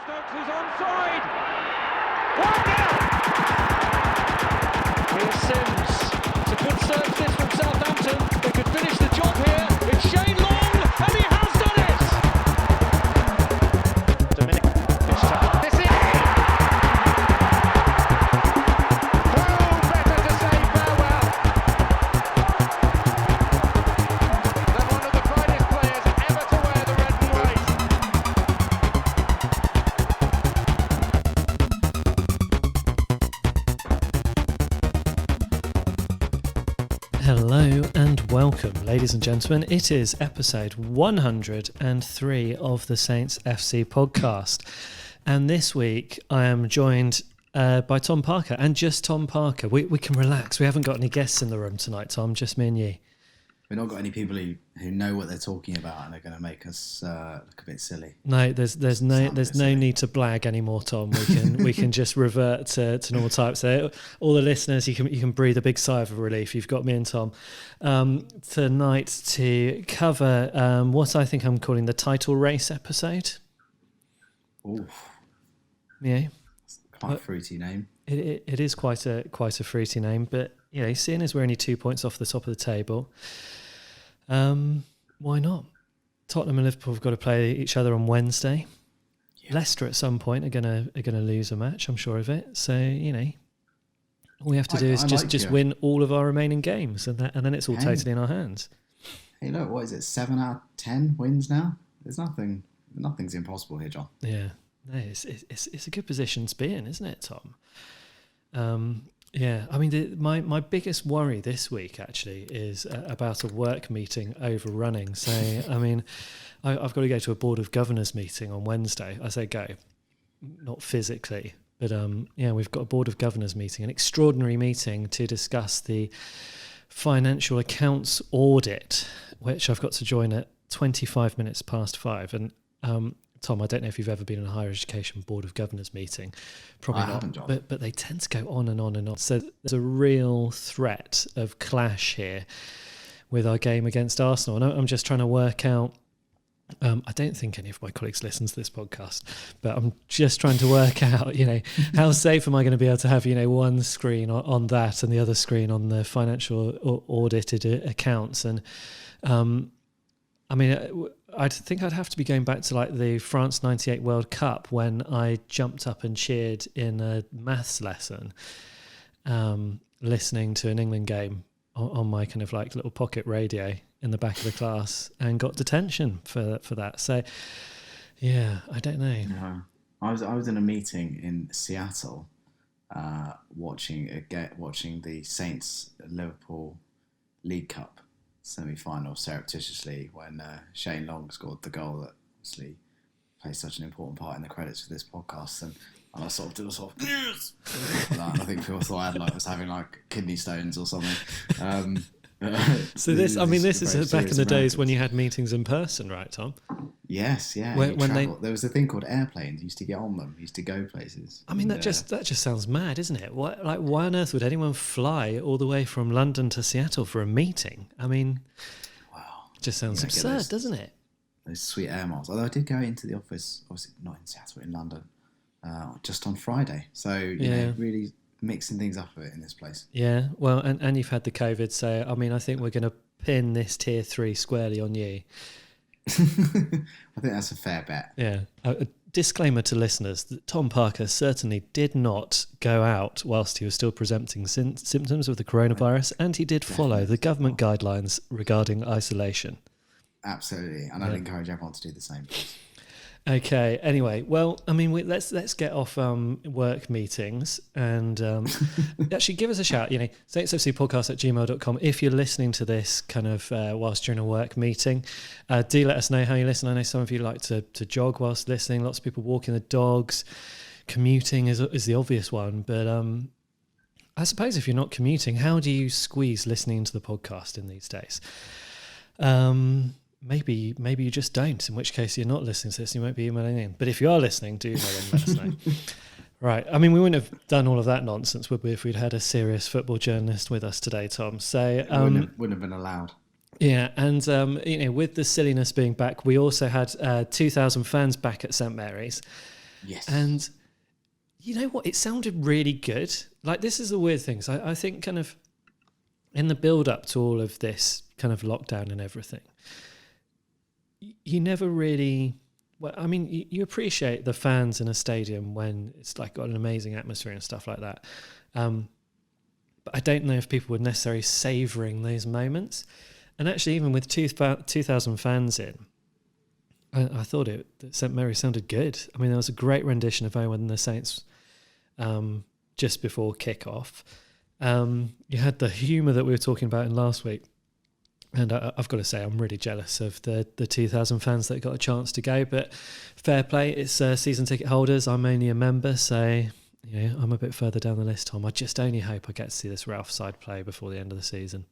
Stokes is onside. 1-0. Here's Sims. It's a good search this from Southampton. They could finish the job here. It's Shane Long, and he has done it. Dominic this time. This is. Who better to say farewell than one of the brightest players ever to wear the red and white. Hello and welcome, ladies and gentlemen. It is episode 103 of the Saints FC podcast. And this week I am joined by Tom Parker, and just Tom Parker. We can relax. We haven't got any guests in the room tonight, Tom, just me and you. We've not got any people who know what they're talking about and are going to make us look a bit silly. No, there's no need to blag anymore, Tom. We can just revert to normal types. So all the listeners, you can breathe a big sigh of relief. You've got me and Tom tonight to cover what I think I'm calling the title race episode. Oof. Yeah, Quite a fruity name. It is quite a fruity name, but you know, seeing as we're only 2 points off the top of the table, why not? Tottenham and Liverpool have got to play each other on Wednesday. Yeah. Leicester at some point are gonna lose a match, I'm sure of it. So you know, all we have to do is just win all of our remaining games, and then it's all totally in our hands. Hey, look, what is it? 7 out of 10 wins now. Nothing's impossible here, John. Yeah, no, it's a good position to be in, isn't it, Tom? Yeah, I mean, my biggest worry this week actually is about a work meeting overrunning. So, I mean, I've got to go to a Board of Governors meeting on Wednesday. I say go, not physically, but yeah, we've got a Board of Governors meeting, an extraordinary meeting to discuss the financial accounts audit, which I've got to join at 25 minutes past 5. And Tom, I don't know if you've ever been in a higher education Board of Governors meeting. Probably not, haven't, John. But they tend to go on and on and on. So there's a real threat of clash here with our game against Arsenal. And I'm just trying to work out, I don't think any of my colleagues listen to this podcast, but I'm just trying to work out, you know, how safe am I going to be able to have, you know, one screen on that and the other screen on the financial audited accounts. And I mean, I think I'd have to be going back to like the France 98 World Cup when I jumped up and cheered in a maths lesson, listening to an England game on my kind of like little pocket radio in the back of the class, and got detention for that. So, yeah, I don't know. No. I was in a meeting in Seattle, watching the Saints Liverpool League Cup semi-final surreptitiously when Shane Long scored the goal that obviously plays such an important part in the credits for this podcast, and I sort of did a sort of yes! And I think people thought I was having like kidney stones or something. So this is back in the days when you had meetings in person, right, Tom? Yes, yeah. There was a thing called airplanes. You used to get on them. You used to go places. I mean, that just sounds mad, isn't it? Why on earth would anyone fly all the way from London to Seattle for a meeting? I mean, wow, it just sounds absurd, doesn't it? Those sweet air miles. Although I did go into the office, obviously not in Seattle, in London, just on Friday. So you know, really mixing things up a bit in this place. Yeah, well, and you've had the COVID, so I mean, I think we're going to pin this tier 3 squarely on you. I think that's a fair bet. Yeah. A disclaimer to listeners that Tom Parker certainly did not go out whilst he was still presenting symptoms of the coronavirus, and he did follow the government guidelines regarding isolation. Absolutely, and I'd encourage everyone to do the same. Okay, anyway, well, I mean, let's get off work meetings and actually give us a shout, you know, saintsfcpodcast@gmail.com. If you're listening to this kind of whilst you're in a work meeting, do let us know how you listen. I know some of you like to jog whilst listening. Lots of people walking the dogs. Commuting is the obvious one, but I suppose if you're not commuting, how do you squeeze listening to the podcast in these days? Maybe you just don't, in which case you're not listening to this, you won't be emailing in. But if you are listening, do let us know. Right. I mean, we wouldn't have done all of that nonsense, would we, if we'd had a serious football journalist with us today, Tom? So wouldn't have been allowed. Yeah, and you know, with the silliness being back, we also had 2,000 fans back at St Mary's. Yes. And you know what? It sounded really good. Like, this is the weird thing. So I think kind of in the build-up to all of this kind of lockdown and everything, you never really... Well, I mean, you appreciate the fans in a stadium when it's like got an amazing atmosphere and stuff like that. But I don't know if people were necessarily savouring those moments. And actually, even with 2,000 fans in, I thought that St Mary sounded good. I mean, there was a great rendition of "Oh When the Saints" just before kick-off. You had the humour that we were talking about in last week. And I've got to say, I'm really jealous of the 2,000 fans that got a chance to go. But fair play, it's season ticket holders. I'm only a member, so I'm a bit further down the list, Tom. I just only hope I get to see this Ralph side play before the end of the season.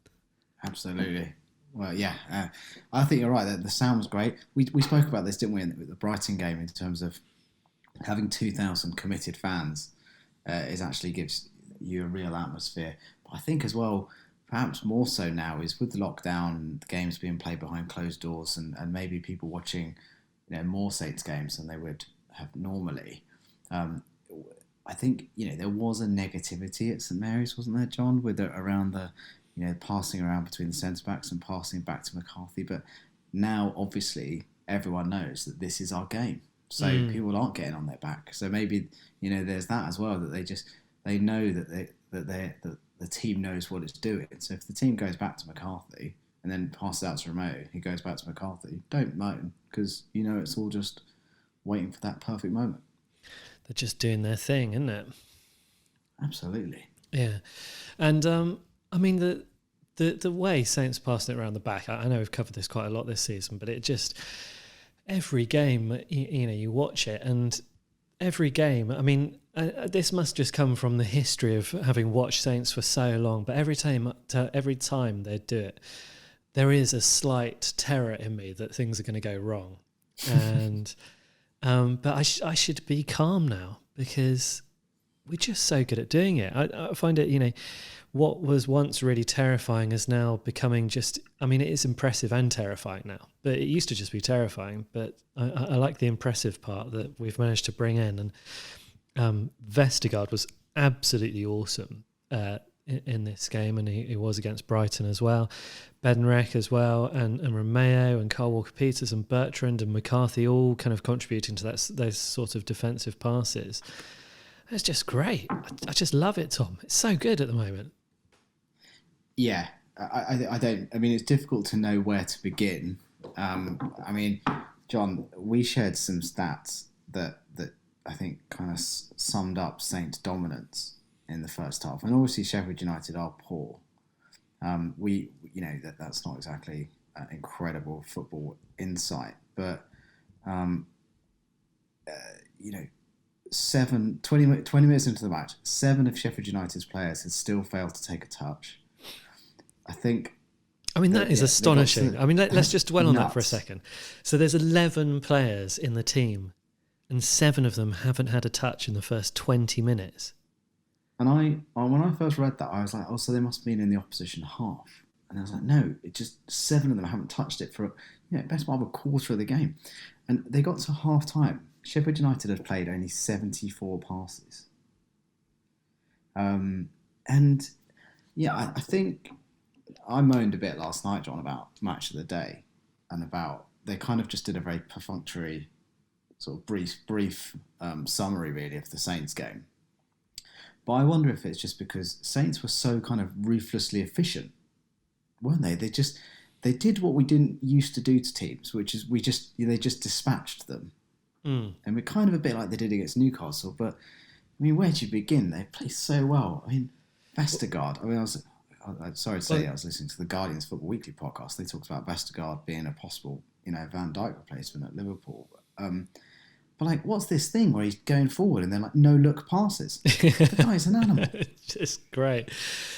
Absolutely. Well, yeah, I think you're right. The sound was great. We spoke about this, didn't we, in the Brighton game, in terms of having 2,000 committed fans is actually gives you a real atmosphere. But I think as well, perhaps more so now, is with the lockdown, the games being played behind closed doors, and maybe people watching more Saints games than they would have normally. I think there was a negativity at St Mary's, wasn't there, John, with around the passing around between the centre backs and passing back to McCarthy. But now, obviously, everyone knows that this is our game, so people aren't getting on their back. So maybe there's that as well, that they know that the team knows what it's doing. So if the team goes back to McCarthy and then passes out to Romeo, he goes back to McCarthy, don't moan, because it's all just waiting for that perfect moment. They're just doing their thing, isn't it? Absolutely. Yeah. And I mean, the way Saints passing it around the back, I know we've covered this quite a lot this season, but it just, every game, you watch it, and every game, I mean, this must just come from the history of having watched Saints for so long, but every time they do it, there is a slight terror in me that things are going to go wrong. And but I should be calm now, because we're just so good at doing it. I find it, what was once really terrifying is now becoming just, I mean, it is impressive and terrifying now, but it used to just be terrifying. But I like the impressive part that we've managed to bring in. And Vestergaard was absolutely awesome in this game, and he was against Brighton as well. Bednarek as well, and Romeo and Carl Walker-Peters and Bertrand and McCarthy all kind of contributing to those sort of defensive passes. It's just great. I just love it, Tom. It's so good at the moment. Yeah, I don't. I mean, it's difficult to know where to begin. I mean, John, we shared some stats that I think kind of summed up Saints' dominance in the first half, and obviously Sheffield United are poor. That's not exactly incredible football insight, but 20 minutes into the match, 7 of Sheffield United's players had still failed to take a touch. I think. I mean, that is astonishing. I mean, let's just dwell on that for a second. So there's 11 players in the team, and 7 of them haven't had a touch in the first 20 minutes. And when I first read that, I was like, oh, so they must have been in the opposition half. And I was like, no, it just 7 of them haven't touched it for best part of a quarter of the game. And they got to half time. Sheffield United had played only 74 passes. I think I moaned a bit last night, John, about match of the day, and about they kind of just did a very perfunctory, sort of brief summary, really, of the Saints game. But I wonder if it's just because Saints were so kind of ruthlessly efficient, weren't they? They did what we didn't used to do to teams, which is they just dispatched them. And we're kind of a bit like they did against Newcastle. But I mean, where do you begin? They play so well. I mean, Vestergaard. I mean, I'm sorry to say, I was listening to the Guardian's Football Weekly podcast. They talked about Vestergaard being a possible, Van Dijk replacement at Liverpool. But like, what's this thing where he's going forward and then like no look passes? The guy's an animal. Just great.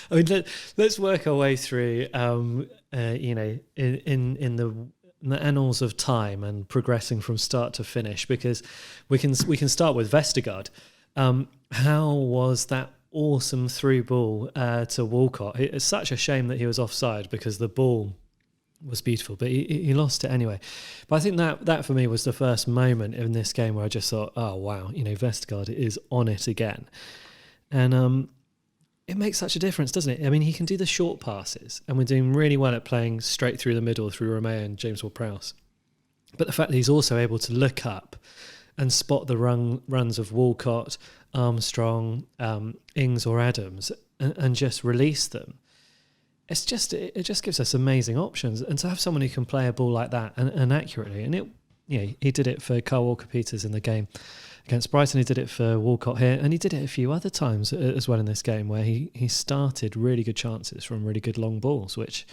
I mean, let's work our way through. In the annals of time and progressing from start to finish, because we can start with Vestergaard. How was that awesome through ball to Walcott? It's such a shame that he was offside, because the ball was beautiful, but he lost it anyway. But I think that for me was the first moment in this game where I just thought, oh wow, Vestergaard is on it again, and it makes such a difference, doesn't it? I mean, he can do the short passes, and we're doing really well at playing straight through the middle through Romeo and James Ward-Prowse. But the fact that he's also able to look up and spot the runs of Walcott, Armstrong, Ings or Adams, and just release them. It just gives us amazing options, and to have someone who can play a ball like that and accurately, and he did it for Kyle Walker-Peters in the game against Brighton. He did it for Walcott here, and he did it a few other times as well in this game where he started really good chances from really good long balls, which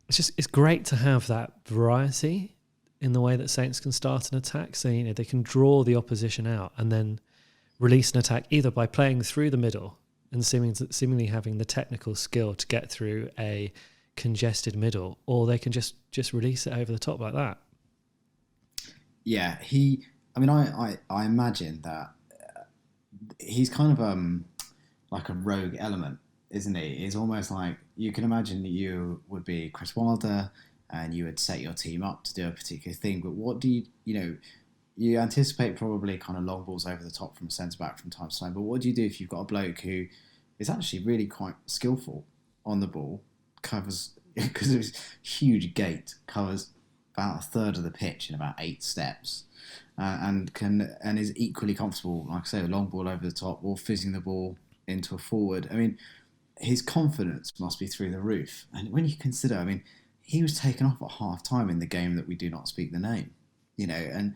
it's great to have that variety in the way that Saints can start an attack. So they can draw the opposition out and then release an attack either by playing through the middle and seemingly having the technical skill to get through a congested middle, or they can just release it over the top like that. Yeah, I imagine that he's kind of like a rogue element, isn't he? It's almost like you can imagine that you would be Chris Wilder and you would set your team up to do a particular thing, but what do you anticipate probably kind of long balls over the top from a centre-back from time to time, but what do you do if you've got a bloke who is actually really quite skillful on the ball, covers, because of his huge gait, covers about a third of the pitch in about 8 steps, and is equally comfortable, like I say, a long ball over the top or fizzing the ball into a forward. I mean, his confidence must be through the roof. And when you consider, I mean, he was taken off at half-time in the game that we do not speak the name, and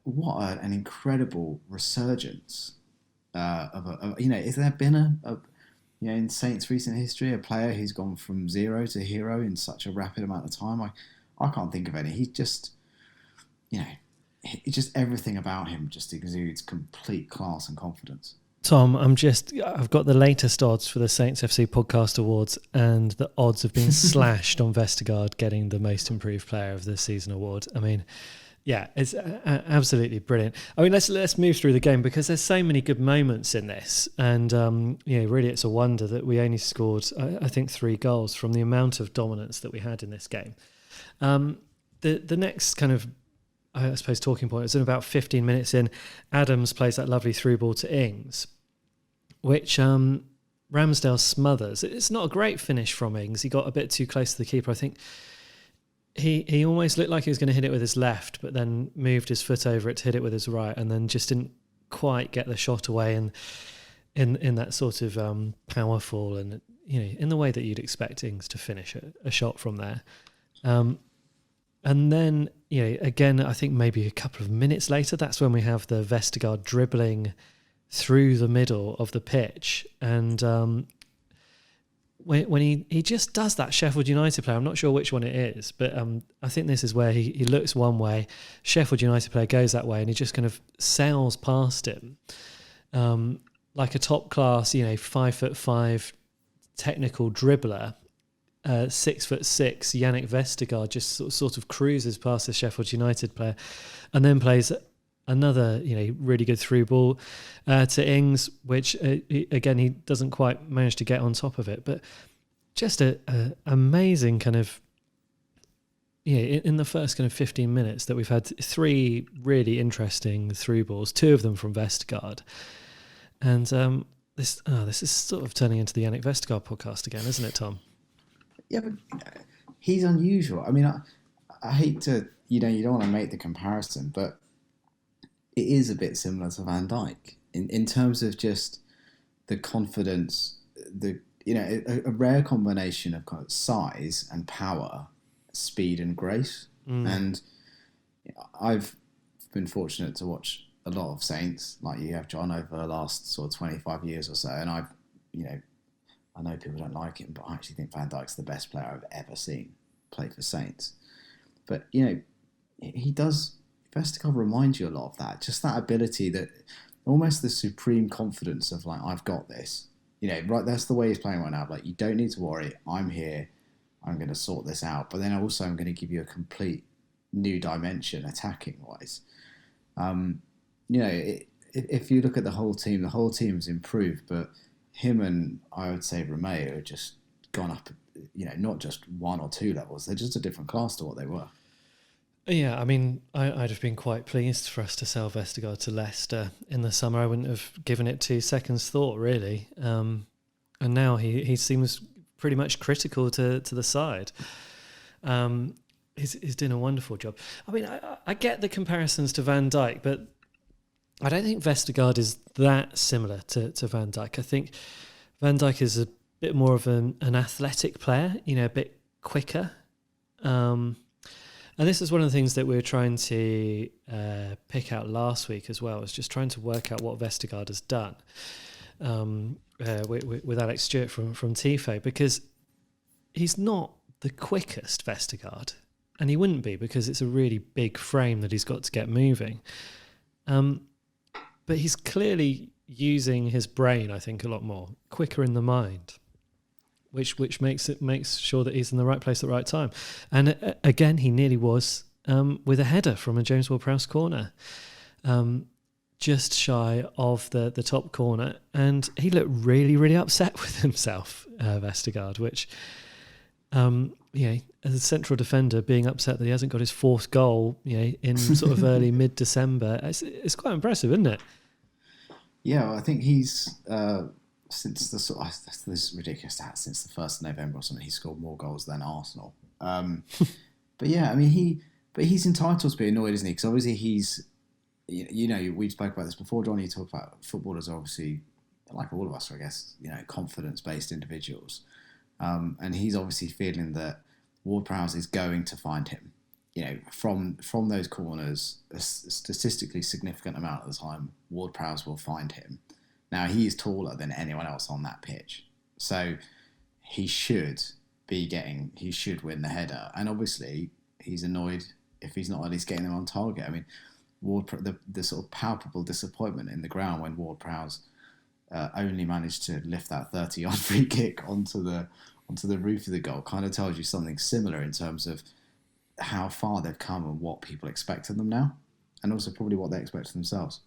what an incredible resurgence has there been in Saints' recent history, a player who's gone from zero to hero in such a rapid amount of time? I can't think of any. He's just, just everything about him just exudes complete class and confidence. Tom, I've got the latest odds for the Saints FC Podcast Awards, and the odds have been slashed on Vestergaard getting the Most Improved Player of the Season award. I mean, yeah, it's absolutely brilliant. I mean, let's move through the game because there's so many good moments in this, and really, it's a wonder that we only scored, I think, 3 goals from the amount of dominance that we had in this game. The next kind of, I suppose, talking point is in about 15 minutes in. Adams plays that lovely through ball to Ings, which Ramsdale smothers. It's not a great finish from Ings. He got a bit too close to the keeper. I think he almost looked like he was going to hit it with his left, but then moved his foot over it to hit it with his right, and then just didn't quite get the shot away in that sort of powerful and in the way that you'd expect Ings to finish a shot from there. And then, again, I think maybe a couple of minutes later, that's when we have the Vestergaard dribbling through the middle of the pitch. And when he just does that Sheffield United player, I'm not sure which one it is, but I think this is where he looks one way, Sheffield United player goes that way, and he just kind of sails past him. Like a top-class, 5'5" technical dribbler. 6'6" Yannick Vestergaard just sort of cruises past the Sheffield United player, and then plays another really good through ball to Ings, which again he doesn't quite manage to get on top of it, but just a amazing kind of in the first kind of 15 minutes that we've had 3 really interesting through balls, 2 of them from Vestergaard, and this is sort of turning into the Yannick Vestergaard podcast again, isn't it, Tom? Yeah, but he's unusual. I mean, I hate to, you don't want to make the comparison, but it is a bit similar to Van Dijk in terms of just the confidence, a rare combination of kind of size and power, speed and grace. And I've been fortunate to watch a lot of Saints, like you have, John, over the last sort of 25 years or so, and I've, I know people don't like him, but I actually think Van Dijk's the best player I've ever seen play for Saints. But, he does, Vestergaard reminds you a lot of that. Just that ability, that almost the supreme confidence of like, I've got this. Right, that's the way he's playing right now. Like, you don't need to worry. I'm here. I'm going to sort this out. But then also I'm going to give you a complete new dimension attacking-wise. If you look at the whole team's improved, but him and I would say Romeo have just gone up not just 1 or 2 levels. They're just a different class to what they were. Yeah, I mean, I'd have been quite pleased for us to sell Vestergaard to Leicester in the summer. I wouldn't have given it 2 seconds thought, really. And now he seems pretty much critical to the side. He's doing a wonderful job. I mean, I get the comparisons to Van Dijk, but I don't think Vestergaard is that similar to Van Dijk. I think Van Dijk is a bit more of an athletic player, a bit quicker. And this is one of the things that we were trying to pick out last week as well, was just trying to work out what Vestergaard has done with Alex Stewart from Tifo, because he's not the quickest Vestergaard, and he wouldn't be because it's a really big frame that he's got to get moving. But he's clearly using his brain, I think, a lot more, quicker in the mind, which makes sure that he's in the right place at the right time. And again, he nearly was with a header from a James Ward-Prowse corner, just shy of the top corner, and he looked really, really upset with himself, Vestergaard, which, as a central defender, being upset that he hasn't got his 4th goal, in sort of early mid-December, it's quite impressive, isn't it? Yeah, well, I think he's since this ridiculous stat, since the 1st of November or something, he scored more goals than Arsenal. But yeah, I mean, he's entitled to be annoyed, isn't he? Because obviously he's, we spoke about this before, John. You talk about footballers are obviously, like all of us, I guess, confidence-based individuals. And he's obviously feeling that Ward-Prowse is going to find him. From those corners, a statistically significant amount of the time, Ward-Prowse will find him. Now, he is taller than anyone else on that pitch, so he should win the header. And obviously, he's annoyed if he's not at least getting them on target. I mean, the sort of palpable disappointment in the ground when Ward-Prowse only managed to lift that 30-yard free kick onto the roof of the goal kind of tells you something similar in terms of how far they've come and what people expect of them now, and also probably what they expect of themselves.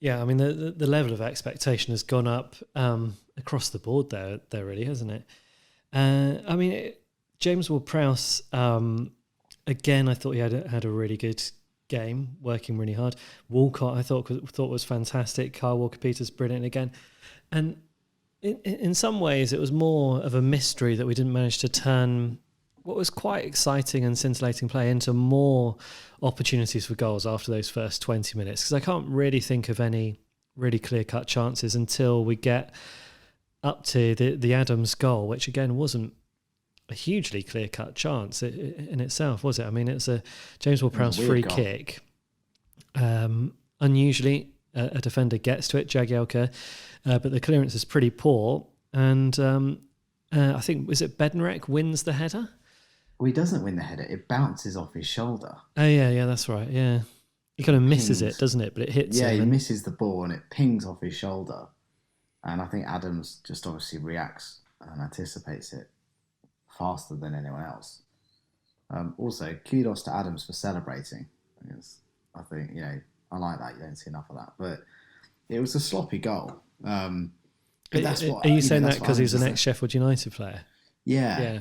Yeah, I mean, the level of expectation has gone up across the board there really, hasn't it? I mean, James Ward-Prowse, again, I thought he had a really good game, working really hard. Walcott, I thought was fantastic. Kyle Walker-Peters, brilliant again. And in some ways, it was more of a mystery that we didn't manage to turn what was quite exciting and scintillating play into more opportunities for goals after those first 20 minutes. Because I can't really think of any really clear-cut chances until we get up to the Adams goal, which again wasn't a hugely clear-cut chance in itself, was it? I mean, it's a James Ward-Prowse free kick. Unusually, a defender gets to it, Jagielka, but the clearance is pretty poor. And I think, was it Bednarek wins the header? Well, he doesn't win the header. It bounces off his shoulder. Oh, yeah, that's right, yeah. He kind of misses it, doesn't it? But it hits him. Yeah, he misses the ball and it pings off his shoulder. And I think Adams just obviously reacts and anticipates it faster than anyone else. Also, kudos to Adams for celebrating. I think, I like that. You don't see enough of that. But it was a sloppy goal. But that's what, are you saying that because he's an ex-Sheffield United player? Yeah.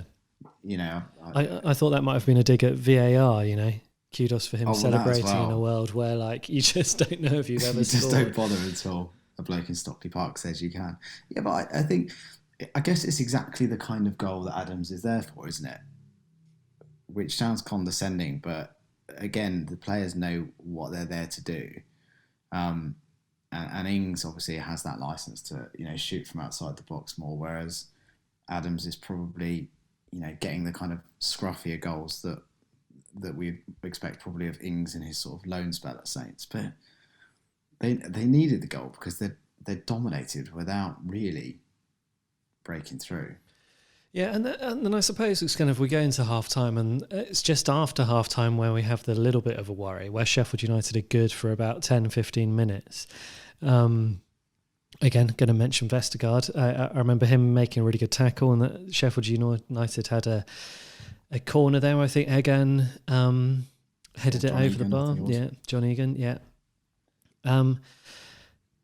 I thought that might have been a dig at VAR, Kudos for him celebrating in a world where, you just don't know if you've ever you scored. just don't bother until a bloke in Stockley Park says you can. Yeah, but I guess it's exactly the kind of goal that Adams is there for, isn't it? Which sounds condescending, but again, the players know what they're there to do. And Ings obviously has that license to, shoot from outside the box more, whereas Adams is probably, getting the kind of scruffier goals that we expect probably of Ings in his sort of loan spell at Saints. But they needed the goal because they dominated without really breaking through. Yeah, and then I suppose it's kind of, we go into half-time, and it's just after half-time where we have the little bit of a worry, where Sheffield United are good for about 10, 15 minutes. Again, going to mention Vestergaard. I remember him making a really good tackle, and that Sheffield United had a corner there. I think Egan headed it over the bar. Yeah, John Egan, yeah.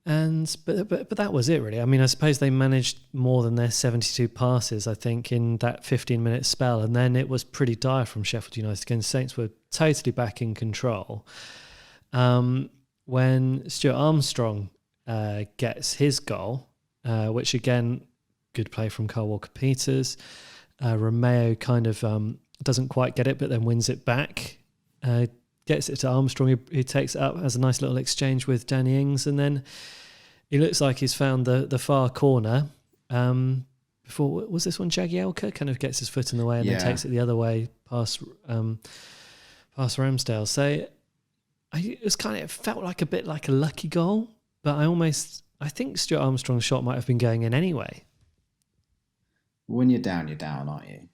But that was it really. I mean, I suppose they managed more than their 72 passes, I think, in that 15-minute spell, and then it was pretty dire from Sheffield United again. Saints were totally back in control. When Stuart Armstrong gets his goal, which again, good play from Kyle Walker-Peters. Romeo kind of doesn't quite get it, but then wins it back. Gets it to Armstrong, who takes it up, has a nice little exchange with Danny Ings, and then he looks like he's found the far corner. Before, was this one Jagielka? Kind of gets his foot in the way and then takes it the other way past Ramsdale. So it felt like a bit like a lucky goal, but I think Stuart Armstrong's shot might have been going in anyway. When you're down, aren't you?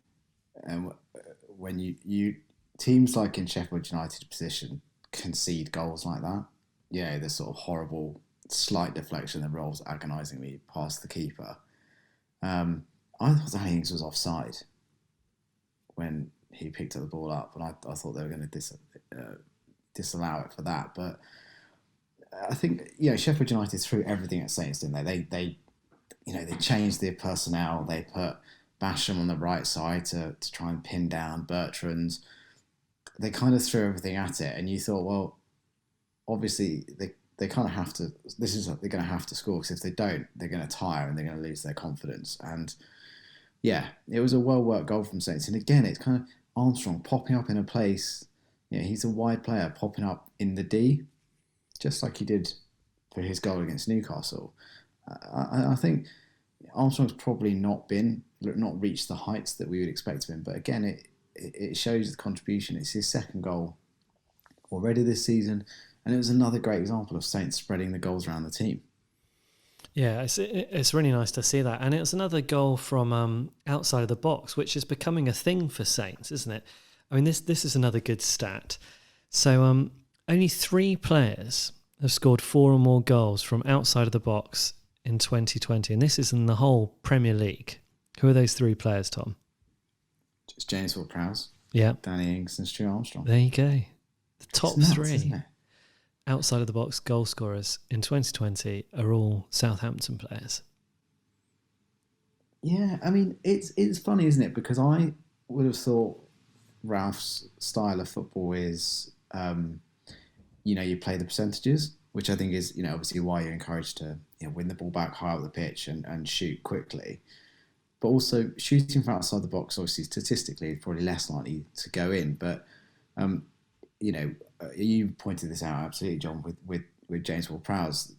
And when you teams like in Sheffield United position concede goals like that, the sort of horrible slight deflection that rolls agonisingly past the keeper. I thought Danny Ings was offside when he picked the ball up, and I thought they were going to disallow it for that. But I think Sheffield United threw everything at Saints, didn't they? They changed their personnel. They put Basham on the right side to try and pin down Bertrand. They kind of threw everything at it, and you thought, well, obviously they kind of have to. They're going to have to score, because if they don't, they're going to tire and they're going to lose their confidence. And it was a well-worked goal from Saints. And again, it's kind of Armstrong popping up in a place. He's a wide player popping up in the D, just like he did for his goal against Newcastle. I think Armstrong's probably not reached the heights that we would expect of him. But again, it shows the contribution. It's his second goal already this season, and it was another great example of Saints spreading the goals around the team. Yeah, it's really nice to see that. And it was another goal from outside of the box, which is becoming a thing for Saints, isn't it? I mean, this is another good stat. So only 3 players have scored 4 or more goals from outside of the box in 2020, and this is in the whole Premier League. Who are those 3 players, Tom? It's James Ward-Prowse, Danny Ings, and Stuart Armstrong. There you go. The top nuts, 3 outside of the box goal scorers in 2020 are all Southampton players. Yeah, I mean, it's funny, isn't it? Because I would have thought Ralph's style of football is, you play the percentages, which I think is, obviously why you're encouraged to win the ball back high up the pitch and shoot quickly. But also shooting from outside the box, obviously statistically, is probably less likely to go in. But, you pointed this out absolutely, John, with James Ward-Prowse.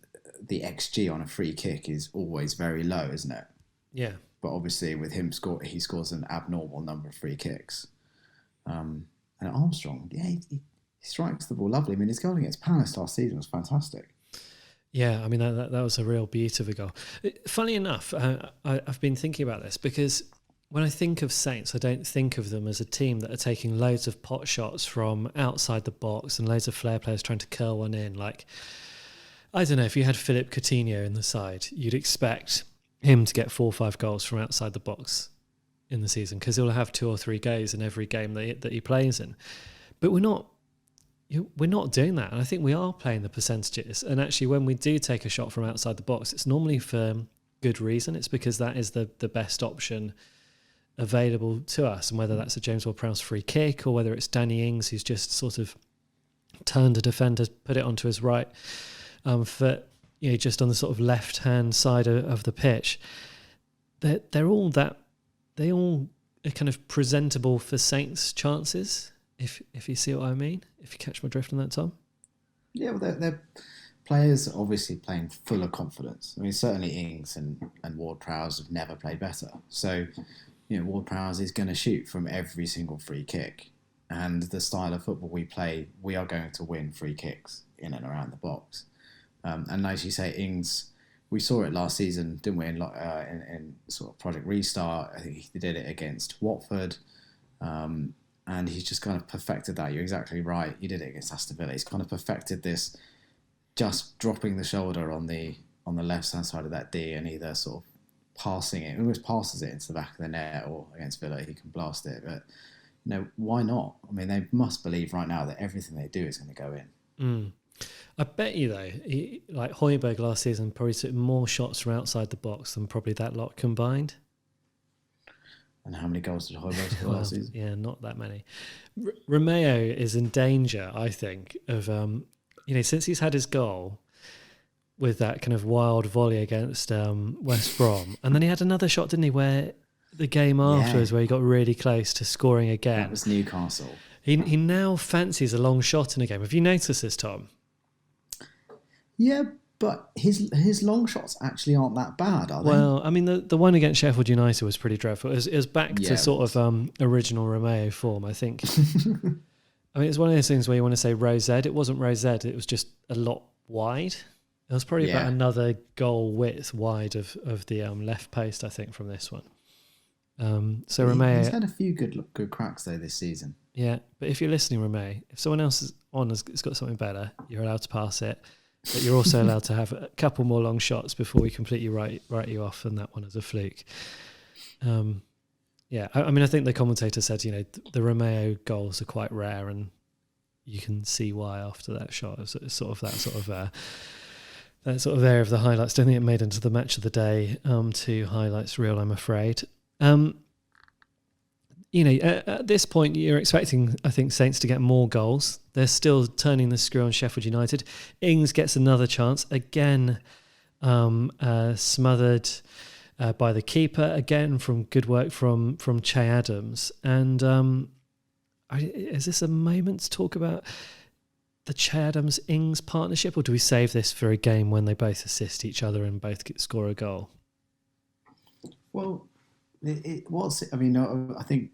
The XG on a free kick is always very low, isn't it? Yeah. But obviously with him, he scores an abnormal number of free kicks. And Armstrong, he strikes the ball lovely. I mean, his goal against Palace last season was fantastic. Yeah, I mean, that was a real beauty of a goal. Funny enough, I've been thinking about this, because when I think of Saints, I don't think of them as a team that are taking loads of pot shots from outside the box and loads of flair players trying to curl one in. Like, I don't know, if you had Philippe Coutinho in the side, you'd expect him to get 4 or 5 goals from outside the box in the season, because he'll have 2 or 3 goals in every game that he plays in. But we're not doing that, and I think we are playing the percentages. And actually, when we do take a shot from outside the box, it's normally for good reason. It's because that is the best option available to us, and whether that's a James Ward-Prowse free kick or whether it's Danny Ings who's just sort of turned a defender, put it onto his right foot, just on the sort of left-hand side of the pitch. They all are kind of presentable for Saints chances. If you see what I mean, if you catch my drift on that, Tom. Yeah, well, they're players obviously playing full of confidence. I mean, certainly Ings and Ward-Prowse have never played better. So, Ward-Prowse is going to shoot from every single free kick. And the style of football we play, we are going to win free kicks in and around the box. And as you say, Ings, we saw it last season, didn't we, in sort of Project Restart. I think he did it against Watford. And he's just kind of perfected that. You're exactly right. He did it against Aston Villa. He's kind of perfected this, just dropping the shoulder on the left-hand side of that D and either sort of passing it. He always passes it into the back of the net, or against Villa, he can blast it. But, why not? I mean, they must believe right now that everything they do is going to go in. I bet you though, like Højbjerg last season probably took more shots from outside the box than probably that lot combined. And how many goals did Højbjerg score last season? Yeah, not that many. Romeo is in danger, I think, of since he's had his goal with that kind of wild volley against West Brom, and then he had another shot, didn't he? Where the game afterwards, where he got really close to scoring again. That was Newcastle. He now fancies a long shot in a game. Have you noticed this, Tom? Yeah, but his long shots actually aren't that bad, are they? Well, I mean, the one against Sheffield United was pretty dreadful. It was back to sort of original Romeo form, I think. I mean, it's one of those things where you want to say rosette. It wasn't rosette. It was just a lot wide. It was probably about another goal width wide of the left post, I think, from this one. So Romeo, he's had a few good cracks though this season. Yeah, but if you're listening, Romeo, if someone else is on has got something better, you're allowed to pass it. But you're also allowed to have a couple more long shots before we completely write you off on that one as a fluke. I mean, I think the commentator said, the Romeo goals are quite rare, and you can see why after that shot. It's sort of that sort of area of the highlights. Don't think it made into the match of the day 2 highlights reel, I'm afraid. At this point, you're expecting, I think, Saints to get more goals. They're still turning the screw on Sheffield United. Ings gets another chance, again smothered by the keeper, again from good work from Che Adams. And is this a moment to talk about the Che Adams-Ings partnership, or do we save this for a game when they both assist each other and both score a goal? Well, it was. I mean, I think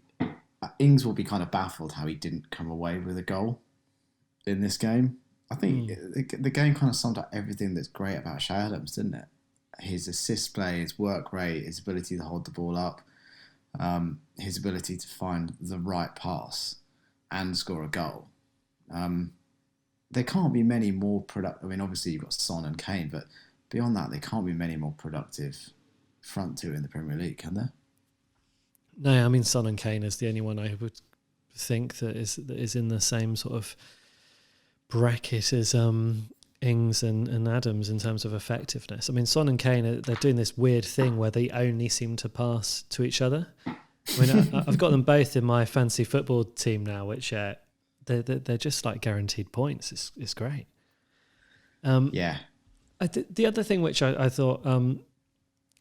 Ings will be kind of baffled how he didn't come away with a goal in this game. I think the game kind of summed up everything that's great about Che Adams, didn't it? His assist play, his work rate, his ability to hold the ball up, his ability to find the right pass and score a goal. There can't be many more productive. I mean, obviously you've got Son and Kane, but beyond that, there can't be many more productive front two in the Premier League, can there? No, I mean, Son and Kane is the only one I would think that is in the same sort of bracket as Ings and Adams in terms of effectiveness. I mean, Son and Kane, they're doing this weird thing where they only seem to pass to each other. I mean, I've got them both in my fantasy football team now, which they're just like guaranteed points. It's great. The other thing which I thought...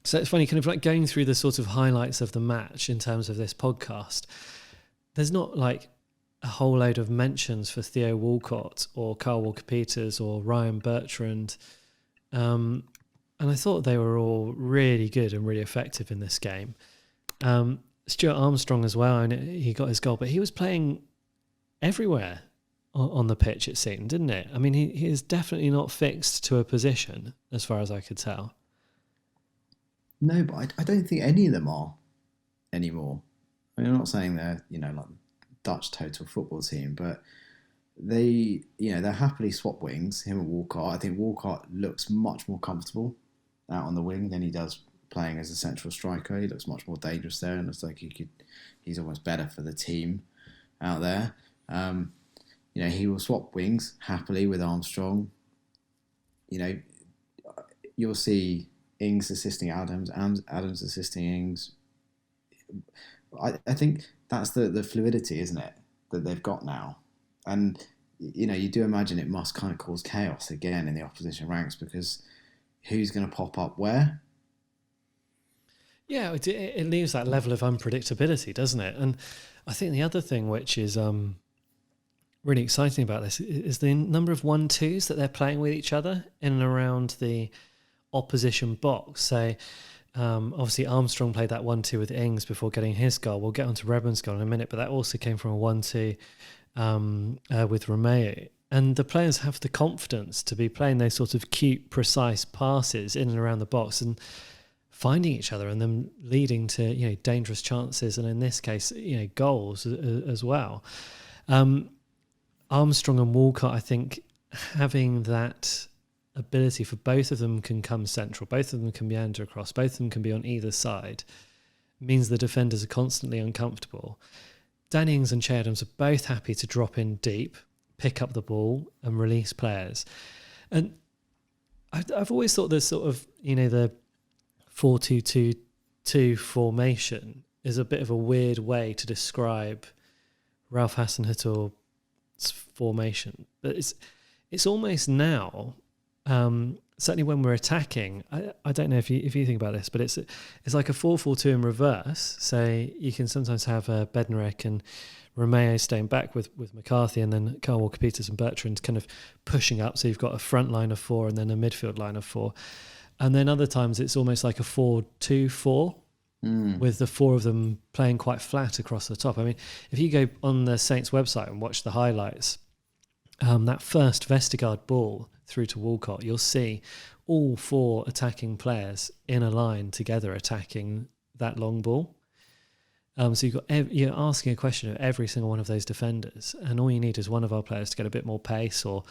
so it's funny, kind of like going through the sort of highlights of the match in terms of this podcast, there's not like a whole load of mentions for Theo Walcott or Carl Walker-Peters or Ryan Bertrand. And I thought they were all really good and really effective in this game. Stuart Armstrong as well, and he got his goal, but he was playing everywhere on the pitch, it seemed, didn't it? I mean, he is definitely not fixed to a position as far as I could tell. No, but I don't think any of them are anymore. I mean, I'm not saying they're, like Dutch total football team, but they're happily swap wings, him and Walcott. I think Walcott looks much more comfortable out on the wing than he does playing as a central striker. He looks much more dangerous there, and looks like he's almost better for the team out there. He will swap wings happily with Armstrong. You'll see Ings assisting Adams, Adams assisting Ings. I think that's the fluidity, isn't it, that they've got now. And, you do imagine it must kind of cause chaos again in the opposition ranks, because who's going to pop up where? Yeah, it leaves that level of unpredictability, doesn't it? And I think the other thing which is really exciting about this is the number of 1-2s that they're playing with each other in and around the opposition box. So obviously Armstrong played that 1-2 with Ings before getting his goal. We'll get on to Redmond's goal in a minute, but that also came from a 1-2 with Romeo. And the players have the confidence to be playing those sort of cute, precise passes in and around the box and finding each other and them leading to dangerous chances, and in this case goals as well. Armstrong and Walcott, I think, having that ability for both of them can come central, both of them can be under across, both of them can be on either side, means the defenders are constantly uncomfortable. Danny Ings and Che Adams are both happy to drop in deep, pick up the ball and release players. And I've always thought the sort of, the 4-2-2-2 formation is a bit of a weird way to describe Ralph Hasenhüttl's formation. But it's almost now, certainly when we're attacking, I don't know if you think about this, but it's like a 4-4-2 in reverse. So you can sometimes have Bednarek and Romeo staying back with McCarthy, and then Kyle Walker-Peters and Bertrand kind of pushing up. So you've got a front line of 4 and then a midfield line of 4. And then other times it's almost like a 4-2-4 with the 4 of them playing quite flat across the top. I mean, if you go on the Saints website and watch the highlights, that first Vestergaard ball through to Walcott, you'll see all 4 attacking players in a line together attacking that long ball. So you're asking a question of every single one of those defenders, and all you need is one of our players to get a bit more pace, or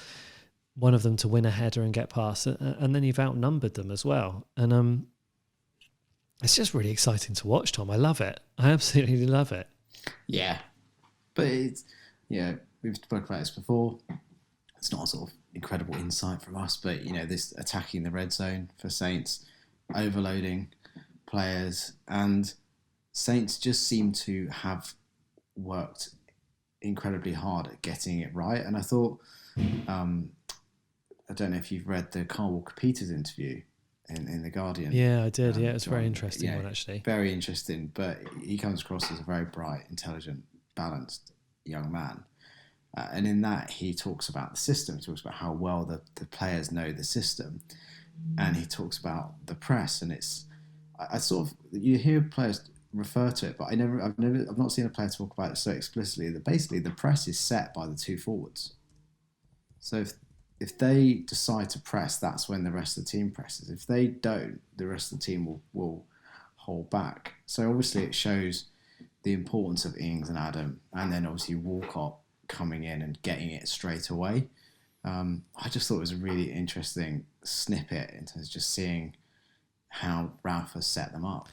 one of them to win a header and get past, and then you've outnumbered them as well. And it's just really exciting to watch, Tom. I love it. I absolutely love it. Yeah, but it's we've spoken about this before. It's not a sort of incredible insight from us, but this attacking the red zone for Saints, overloading players, and Saints just seem to have worked incredibly hard at getting it right. And I thought, I don't know if you've read the Kyle Walker-Peters interview in The Guardian. Yeah, I did. It's a very interesting one, actually. Very interesting, but he comes across as a very bright, intelligent, balanced young man. And in that, he talks about the system. He talks about how well the players know the system. And he talks about the press. And you hear players refer to it, but I've not seen a player talk about it so explicitly, that basically the press is set by the 2 forwards. So if they decide to press, that's when the rest of the team presses. If they don't, the rest of the team will hold back. So obviously it shows the importance of Ings and Adam, and then obviously Walcott coming in and getting it straight away. I just thought it was a really interesting snippet in terms of just seeing how Ralph has set them up.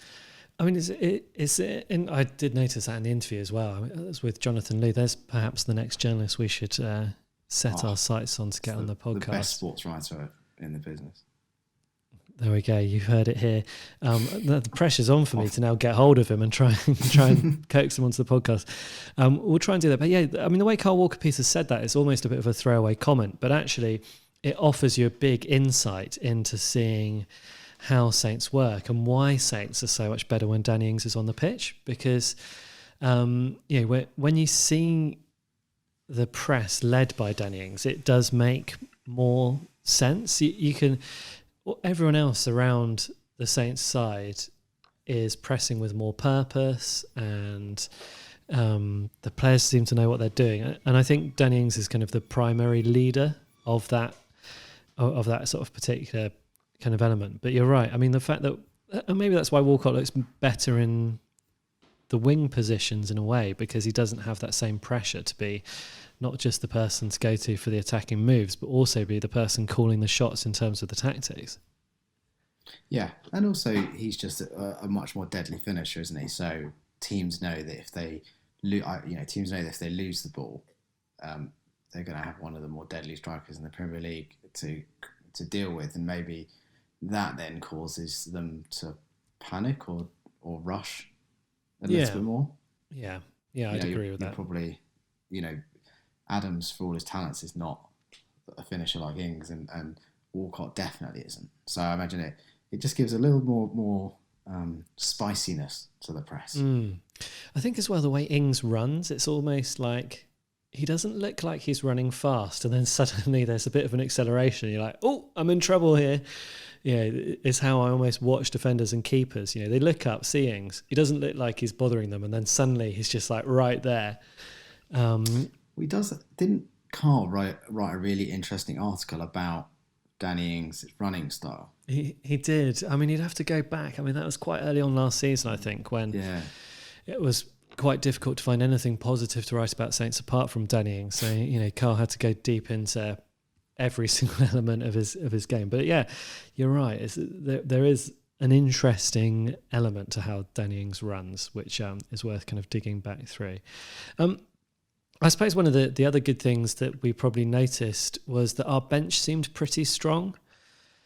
I mean, I did notice that in the interview as well. I mean, it was with Jonathan Lee. There's perhaps the next journalist we should set our sights on to get on the podcast. The best sports writer in the business. There we go. You've heard it here. The pressure's on for me to now get hold of him and try and coax him onto the podcast. We'll try and do that. But yeah, I mean, the way Kyle Walker-Peters said that, it's almost a bit of a throwaway comment, but actually it offers you a big insight into seeing how Saints work and why Saints are so much better when Danny Ings is on the pitch. Because when you see the press led by Danny Ings, it does make more sense. You can. Everyone else around the Saints side is pressing with more purpose, and the players seem to know what they're doing. And I think Danny Ings is kind of the primary leader of that sort of particular kind of element. But you're right. I mean, the fact that, and maybe that's why Walcott looks better in the wing positions in a way, because he doesn't have that same pressure to be not just the person to go to for the attacking moves, but also be the person calling the shots in terms of the tactics. Yeah, and also he's just a much more deadly finisher, isn't he? So teams know that if they lose the ball, they're going to have one of the more deadly strikers in the Premier League to deal with, and maybe that then causes them to panic or rush a little bit more. Yeah, I'd agree with that. Probably, Adams, for all his talents, is not a finisher like Ings, and Walcott definitely isn't. So I imagine it just gives a little more spiciness to the press. I think as well, the way Ings runs, it's almost like he doesn't look like he's running fast, and then suddenly there's a bit of an acceleration. You're like, oh, I'm in trouble here. It's how I almost watch defenders and keepers. They look up, see Ings. He doesn't look like he's bothering them, and then suddenly he's just like right there. Didn't Carl write a really interesting article about Danny Ings' running style? He did. I mean, he'd have to go back. I mean, that was quite early on last season, I think, when it was quite difficult to find anything positive to write about Saints apart from Danny Ings. So, Carl had to go deep into every single element of his game. But yeah, you're right. There is an interesting element to how Danny Ings runs, which is worth kind of digging back through. I suppose one of the other good things that we probably noticed was that our bench seemed pretty strong,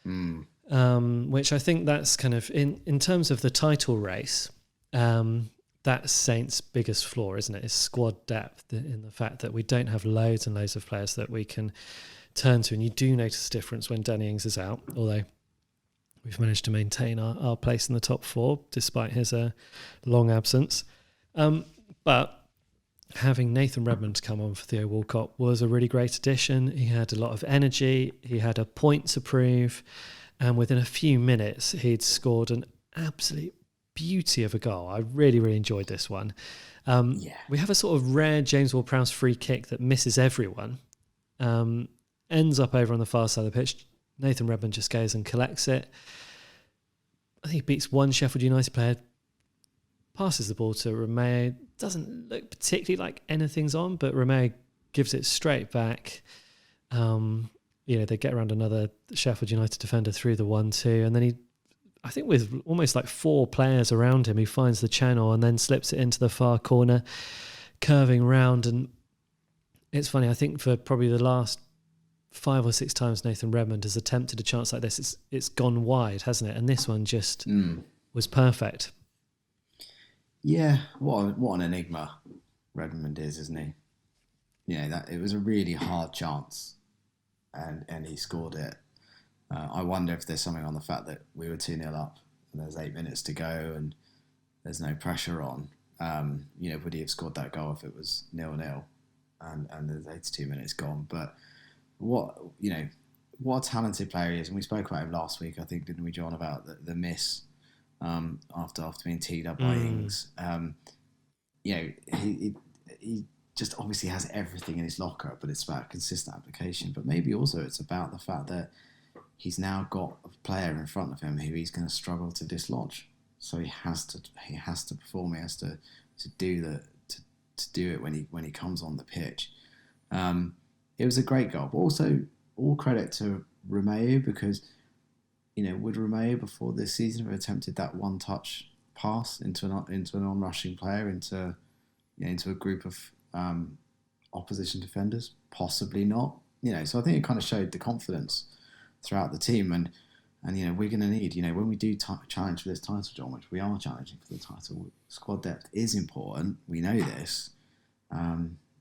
which I think that's kind of, in terms of the title race, that's Saints' biggest flaw, isn't it? Is squad depth, in the fact that we don't have loads and loads of players that we can turn to. And you do notice a difference when Danny Ings is out, although we've managed to maintain our place in the top four despite his long absence. But having Nathan Redmond come on for Theo Walcott was a really great addition. He had a lot of energy. He had a point to prove. And within a few minutes, he'd scored an absolute beauty of a goal. I really, really enjoyed this one. We have a sort of rare James Ward-Prowse free kick that misses everyone. Ends up over on the far side of the pitch. Nathan Redmond just goes and collects it. I think he beats one Sheffield United player, passes the ball to Romeo. Doesn't look particularly like anything's on, but Romeo gives it straight back. They get around another Sheffield United defender through the 1-2, and then I think with almost like 4 players around him, he finds the channel and then slips it into the far corner, curving round. And it's funny, I think for probably the last 5 or 6 times Nathan Redmond has attempted a chance like this, it's gone wide, hasn't it? And this one just was perfect. Yeah, what an enigma Redmond is, isn't he? That it was a really hard chance, and he scored it. I wonder if there's something on the fact that we were 2-0 up and there's 8 minutes to go and there's no pressure on. Would he have scored that goal if it was 0-0 and there's 82 minutes gone? But what a talented player he is. And we spoke about him last week, I think, didn't we, John, about the miss after being teed up by Ings. He just obviously has everything in his locker, but it's about consistent application. But maybe also it's about the fact that he's now got a player in front of him who he's going to struggle to dislodge. So he has to perform. He has to do it when he comes on the pitch. It was a great goal, but also all credit to Romeo, because would Romeo before this season have attempted that one-touch pass into an on-rushing player into a group of opposition defenders? Possibly not. So I think it kind of showed the confidence throughout the team, and we're going to need, when we do challenge for this title, John, which we are challenging for the title, squad depth is important. We know this.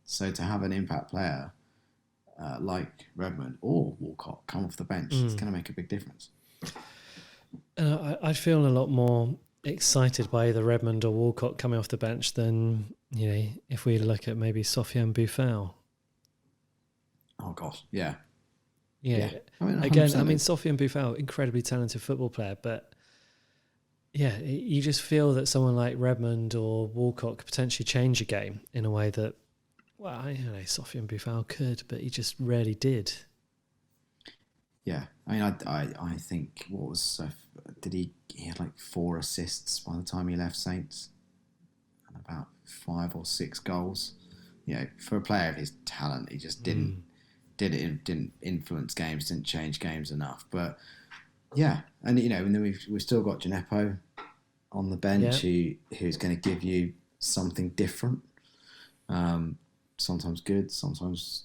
So to have an impact player like Redmond or Walcott come off the bench, it's going to make a big difference. I'd feel a lot more excited by either Redmond or Walcott coming off the bench than if we look at maybe Sofiane Boufal. Oh gosh, yeah. Again, Sofiane Boufal, incredibly talented football player, but you just feel that someone like Redmond or Walcott could potentially change a game in a way that, Sofiane Boufal could, but he just rarely did. Yeah, I think he had like 4 assists by the time he left Saints, and about 5 or 6 goals. For a player of his talent, he just didn't influence games, didn't change games enough. But and then we've still got Gineppo on the bench who's going to give you something different. Sometimes good, sometimes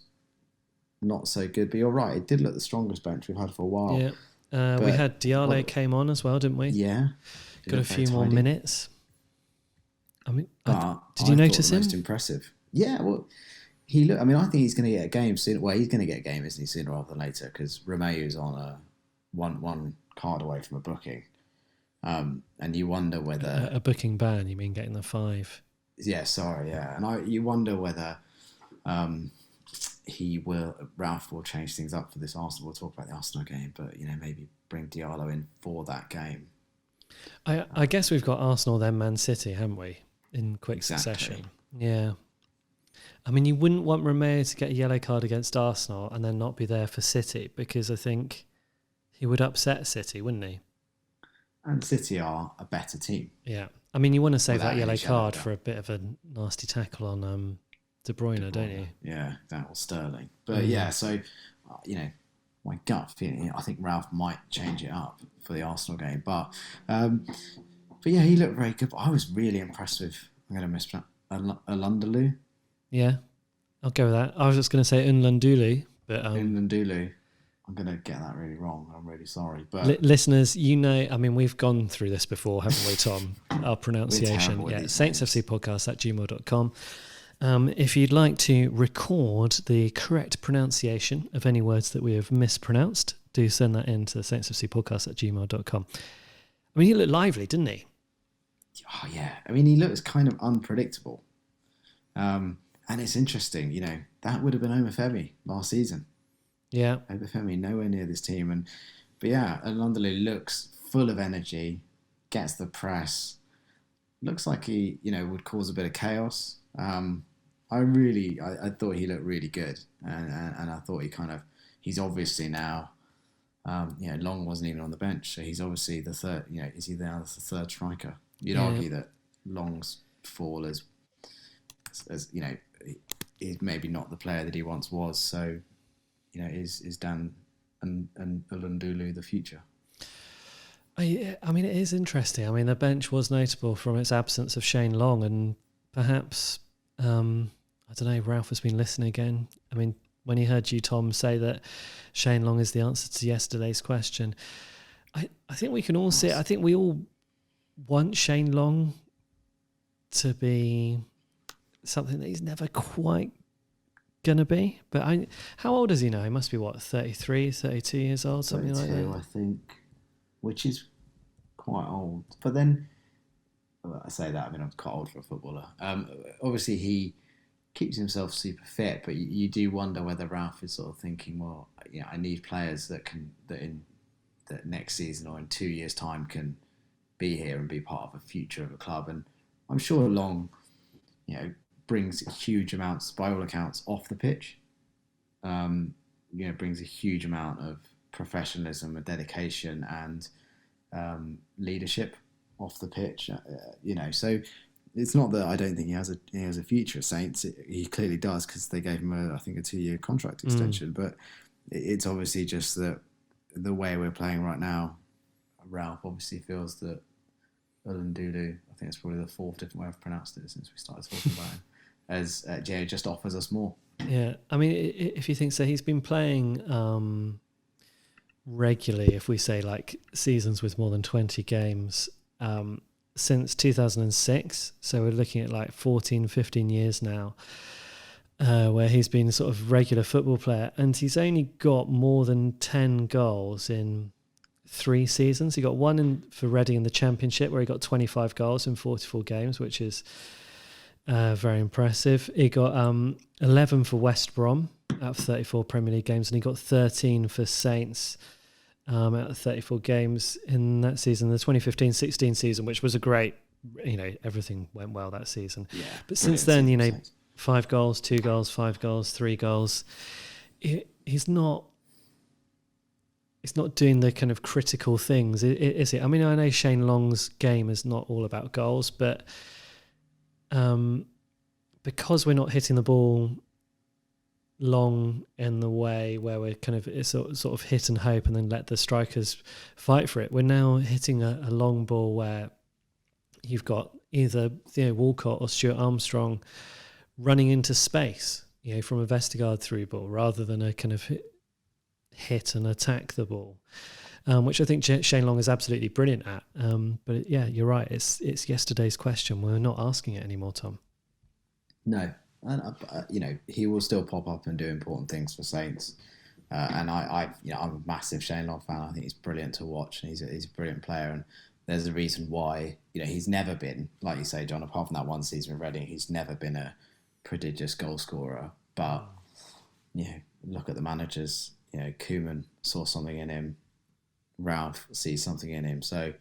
not so good. But you're right, it did look the strongest bench we've had for a while. Yeah, we had Diallo came on as well, didn't we? Yeah, got a few more minutes. Did you notice him? Most impressive. Yeah, well. I think he's going to get a game soon. Well, he's going to get a game, isn't he, sooner rather than later? Because Romeo's on a one card away from a booking, and you wonder whether a booking ban. You mean getting the 5? Yeah, sorry, yeah, and you wonder whether Ralph will change things up for this Arsenal. We'll talk about the Arsenal game, but maybe bring Diallo in for that game. I guess we've got Arsenal then Man City, haven't we? In quick succession. Yeah. You wouldn't want Romeo to get a yellow card against Arsenal and then not be there for City, because I think he would upset City, wouldn't he? And City are a better team. Yeah. You want to save that yellow card for a bit of a nasty tackle on De Bruyne, don't you? Yeah, that was Sterling. But so, my gut feeling, I think Ralph might change it up for the Arsenal game. But he looked very good. But I was really impressed with, I'm going to mispronounce, Alundaloo. Yeah. I'll go with that. I was just going to say Unlandulu, but Unlandulu. I'm going to get that really wrong. I'm really sorry. But listeners, I mean, we've gone through this before, haven't we, Tom? Our pronunciation. Yeah, saintsfcpodcast@gmail.com. If you'd like to record the correct pronunciation of any words that we have mispronounced, do send that in to saintsfcpodcast@gmail.com. I mean, he looked lively, didn't he? Oh, yeah. I mean, he looks kind of unpredictable. And it's interesting, that would have been Omofemi last season. Yeah. Omofemi nowhere near this team. But yeah, Alondelu looks full of energy, gets the press, looks like he, would cause a bit of chaos. I thought he looked really good. And I thought he's obviously now, Long wasn't even on the bench. So he's obviously the third, is he now the third striker? You'd argue that Long's fall as he's maybe not the player that he once was. So, is Dan and Alondelu the future? I mean, it is interesting. I mean, the bench was notable from its absence of Shane Long, and perhaps, I don't know, Ralph has been listening again. I mean, when he heard you, Tom, say that Shane Long is the answer to yesterday's question, I think we can all see it. I think we all want Shane Long to be something that he's never quite going to be. But how old is he now? He must be, 33, 32 years old, something like that? I think, which is quite old. But then, I say that, I'm quite old for a footballer. Obviously, he keeps himself super fit, but you do wonder whether Ralph is sort of thinking, well, I need players that next season or in 2 years' time can be here and be part of a future of a club. And I'm sure Long, brings huge amounts, by all accounts, off the pitch. Brings a huge amount of professionalism and dedication and leadership off the pitch. So it's not that I don't think he has a future at Saints. He clearly does, because they gave him a 2-year contract extension. But it's obviously just that the way we're playing right now, Ralph obviously feels that Alondelu, I think it's probably the fourth different way I've pronounced it since we started talking about him, as Jay just offers us more. Yeah, I mean, if you think so, he's been playing regularly, if we say like seasons with more than 20 games, since 2006. So we're looking at like 14, 15 years now, where he's been sort of regular football player, and he's only got more than 10 goals in 3 seasons. He got one for Reading in the Championship, where he got 25 goals in 44 games, which is very impressive. He got 11 for West Brom out of 34 Premier League games, and he got 13 for Saints out of 34 games in that season, the 2015-16 season, which was a great, everything went well that season. Yeah, but since then, 5 goals, 2 goals, 5 goals, 3 goals. He's not doing the kind of critical things, is it? I mean, I know Shane Long's game is not all about goals, but because we're not hitting the ball long in the way where we're kind of sort of hit and hope and then let the strikers fight for it, we're now hitting a long ball where you've got either Theo Walcott or Stuart Armstrong running into space, from a Vestergaard through ball, rather than a kind of hit and attack the ball, which I think Shane Long is absolutely brilliant at. But yeah, you're right. It's yesterday's question. We're not asking it anymore, Tom. No, and he will still pop up and do important things for Saints. And I'm a massive Shane Long fan. I think he's brilliant to watch, and he's a brilliant player. And there's a reason why he's never been, like you say, John. Apart from that one season with Reading, he's never been a prodigious goal scorer. But look at the managers. Koeman saw something in him. Ralph sees something in him. So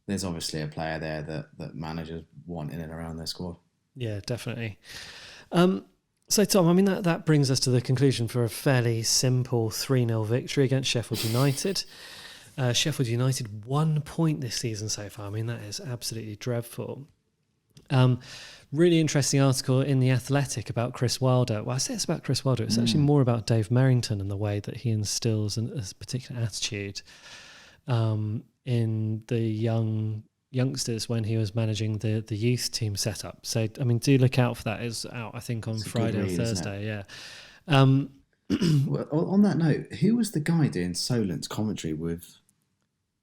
there's obviously a player there that managers want in and around their squad. Yeah, definitely. So, Tom, I mean, that brings us to the conclusion for a fairly simple 3-0 victory against Sheffield United. Sheffield United 1 point this season so far. I mean, that is absolutely dreadful. Really interesting article in The Athletic about Chris Wilder. Well, I say it's about Chris Wilder. It's actually more about Dave Merrington and the way that he instills a particular attitude in the young youngsters when he was managing the youth team setup. So, I mean, do look out for that. It's out, I think, on It's a Friday good or read, Thursday. Yeah. Well, on that note, who was the guy doing Solent's commentary with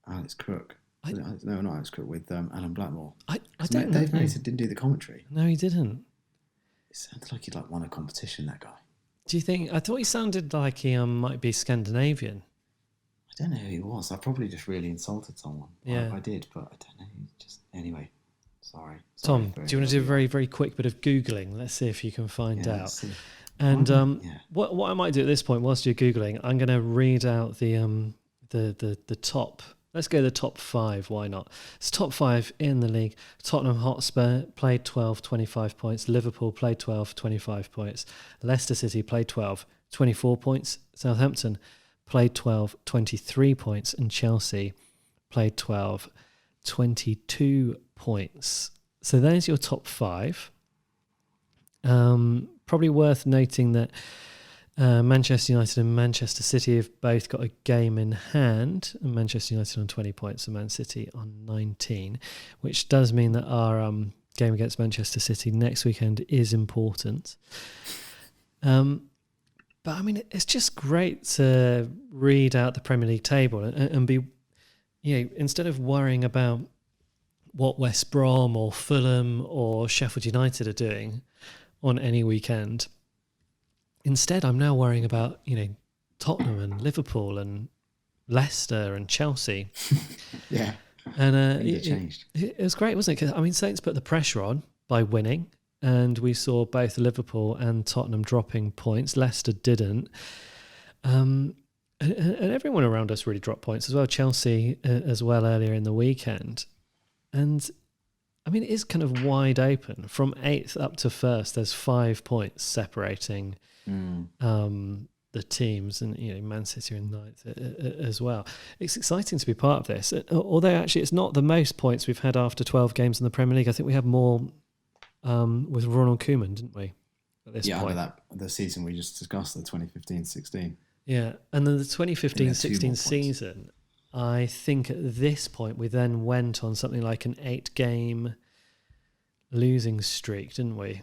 Alex Crook? No, not Alex Crook, with Alan Blackmore. I don't know. Dave Mason didn't do the commentary. No, he didn't. It sounded like he'd won a competition, that guy. Do you think? I thought he sounded like he might be Scandinavian. I don't know who he was. I probably just really insulted someone. Yeah. I did, but I don't know. Anyway, sorry. Tom, do you want to do a very, very quick bit of Googling? Let's see if you can find out. Let's see. And what I might do at this point, whilst you're Googling, I'm going to read out the top. Let's go the top 5. Why not? It's top 5 in the league. Tottenham Hotspur played 12, 25 points. Liverpool played 12, 25 points. Leicester City played 12, 24 points. Southampton played 12, 23 points. And Chelsea played 12, 22 points. So there's your top 5. Probably worth noting that Manchester United and Manchester City have both got a game in hand. And Manchester United on 20 points and Man City on 19, which does mean that our game against Manchester City next weekend is important. But I mean, it's just great to read out the Premier League table and be, instead of worrying about what West Brom or Fulham or Sheffield United are doing on any weekend. Instead, I'm now worrying about, Tottenham and Liverpool and Leicester and Chelsea. Yeah. And it changed. It was great, wasn't it? 'Cause, I mean, Saints put the pressure on by winning, and we saw both Liverpool and Tottenham dropping points. Leicester didn't. And everyone around us really dropped points as well. Chelsea as well earlier in the weekend. And I mean, it is kind of wide open. From 8th up to 1st, there's 5 points separating the teams, and Man City are in 9th as well. It's exciting to be part of this. Although actually, it's not the most points we've had after 12 games in the Premier League. I think we had more with Ronald Koeman, didn't we? At this point, the season we just discussed, the 2015-16. Yeah, and then the 2015-16 season. I think at this point we then went on something like an 8-game losing streak, didn't we?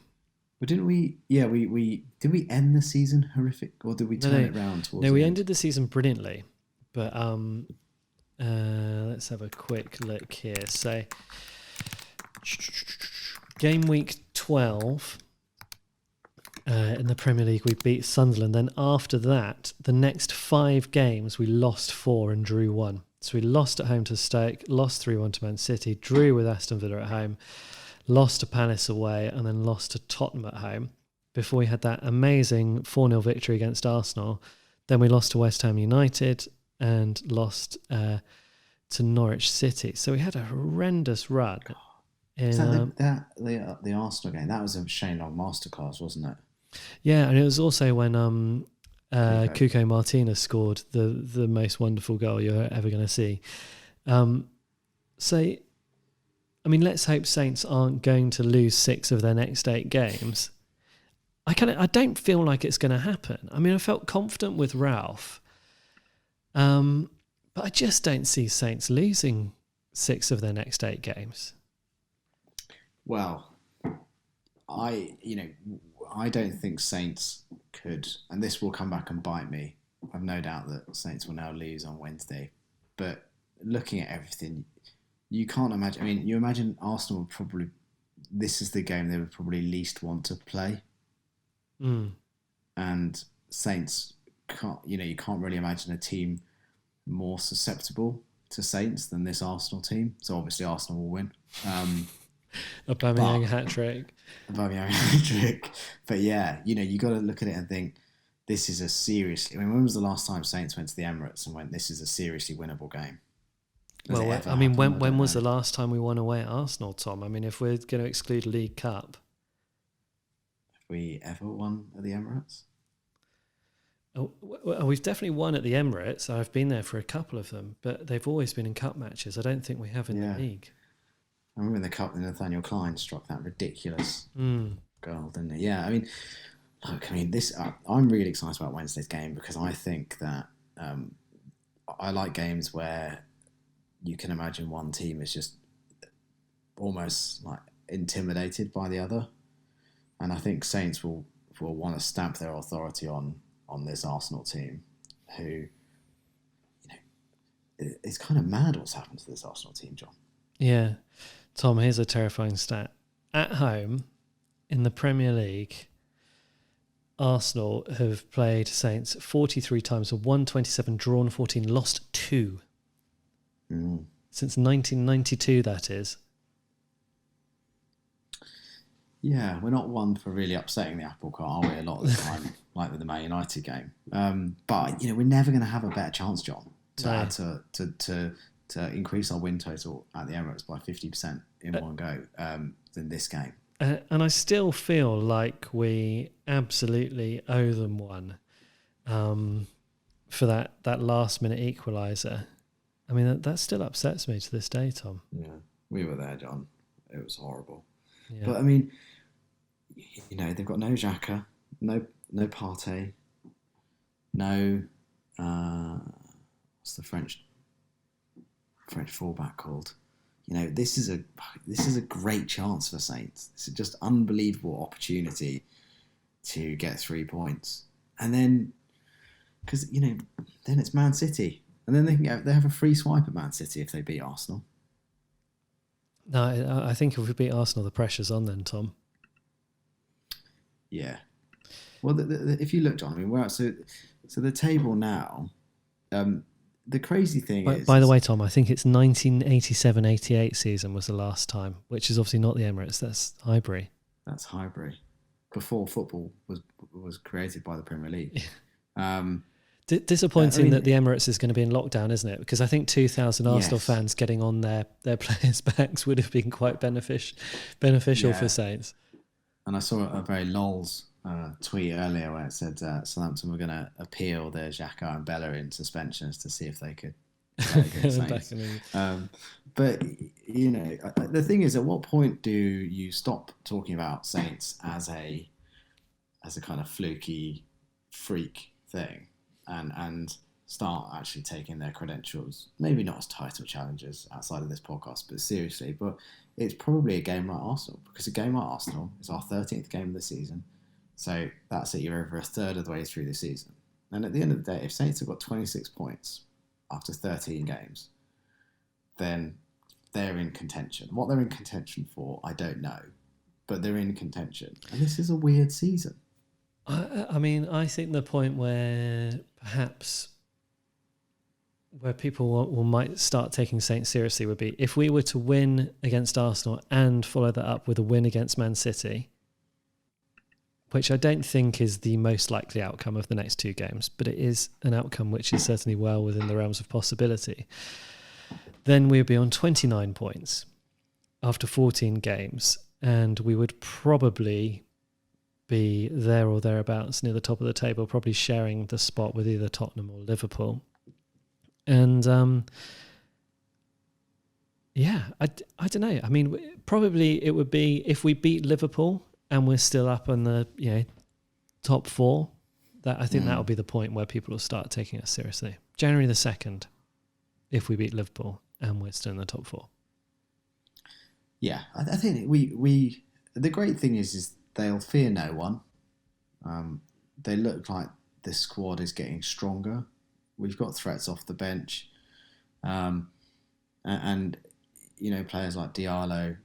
But didn't we? Yeah, we did we end the season horrific, or did we turn it round towards? No, we ended the season brilliantly. But let's have a quick look here. So, game week 12 in the Premier League, we beat Sunderland. Then after that, the next 5 games, we lost 4 and drew 1. So we lost at home to Stoke, lost 3-1 to Man City, drew with Aston Villa at home, lost to Palace away, and then lost to Tottenham at home before we had that amazing 4-0 victory against Arsenal. Then we lost to West Ham United and lost to Norwich City. So we had a horrendous run. Is that the Arsenal game? That was a Shane Long masterclass, wasn't it? Yeah, and it was also when Cuco Martinez scored the most wonderful goal you're ever going to see. So, I mean, let's hope Saints aren't going to lose 6 of their next 8 games. I don't feel like it's going to happen. I mean, I felt confident with Ralph, but I just don't see Saints losing 6 of their next 8 games. Well, I don't think Saints could, and this will come back and bite me. I've no doubt that Saints will now lose on Wednesday. But looking at everything, you can't imagine. I mean, you imagine Arsenal would probably, this is the game they would probably least want to play. And Saints can't, you can't really imagine a team more susceptible to Saints than this Arsenal team. So obviously Arsenal will win. Aubameyang hat-trick. But yeah, you got to look at it and think, this is when was the last time Saints went to the Emirates and went, this is a seriously winnable game? When was the last time we won away at Arsenal, Tom? I mean, if we're going to exclude League Cup. Have we ever won at the Emirates? Oh, well, we've definitely won at the Emirates. I've been there for a couple of them, but they've always been in cup matches. I don't think we have in the league. I remember in the cup, Nathaniel Klein struck that ridiculous goal, didn't he? Yeah, I'm really excited about Wednesday's game because I think that I like games where you can imagine one team is just almost like intimidated by the other. And I think Saints will want to stamp their authority on this Arsenal team, who, it's kind of mad what's happened to this Arsenal team, John. Yeah. Tom, here's a terrifying stat. At home, in the Premier League, Arsenal have played Saints 43 times, won 27, drawn 14, lost 2. Since 1992, that is. Yeah, we're not one for really upsetting the apple cart, are we, a lot of the time, like with the Man United game. But, we're never going to have a better chance, John, to increase our win total at the Emirates by 50% in one go than this game. And I still feel like we absolutely owe them one for that last-minute equaliser. I mean, that still upsets me to this day, Tom. Yeah, we were there, John. It was horrible. Yeah. But, I mean, they've got no Xhaka, no Partey, no... what's the French fullback called? This is a great chance for Saints. This is just unbelievable opportunity to get 3 points, and then because then it's Man City, and then they have a free swipe at Man City if they beat Arsenal. No, I think if we beat Arsenal, the pressure's on then, Tom. Yeah. Well, if you look, John, I mean, we're so the table now. The crazy thing is... By the way, Tom, I think it's 1987-88 season was the last time, which is obviously not the Emirates, that's Highbury. That's Highbury. Before football was created by the Premier League. Disappointing that the Emirates is going to be in lockdown, isn't it? Because I think 2,000 Arsenal fans getting on their players' backs would have been quite beneficial for Saints. And I saw a very lols tweet earlier where it said Southampton were going to appeal their Xhaka and Bellerin suspensions to see if they could play against Saints. But the thing is, at what point do you stop talking about Saints as a kind of fluky freak thing and start actually taking their credentials, maybe not as title challengers outside of this podcast, but seriously? But it's probably a game like Arsenal, because a game like Arsenal is our 13th game of the season. So that's it, you're over a third of the way through the season. And at the end of the day, if Saints have got 26 points after 13 games, then they're in contention. What they're in contention for, I don't know. But they're in contention. And this is a weird season. I mean, I think the point where perhaps where people might start taking Saints seriously would be if we were to win against Arsenal and follow that up with a win against Man City, which I don't think is the most likely outcome of the next 2 games, but it is an outcome which is certainly well within the realms of possibility. Then we would be on 29 points after 14 games, and we would probably be there or thereabouts near the top of the table, probably sharing the spot with either Tottenham or Liverpool. And I don't know. I mean, probably it would be if we beat Liverpool and we're still up in the top 4. That I think that will be the point where people will start taking us seriously. January the 2nd, if we beat Liverpool and we're still in the top 4. Yeah, I think we the great thing is they'll fear no one. They look like this squad is getting stronger. We've got threats off the bench, and players like Diallo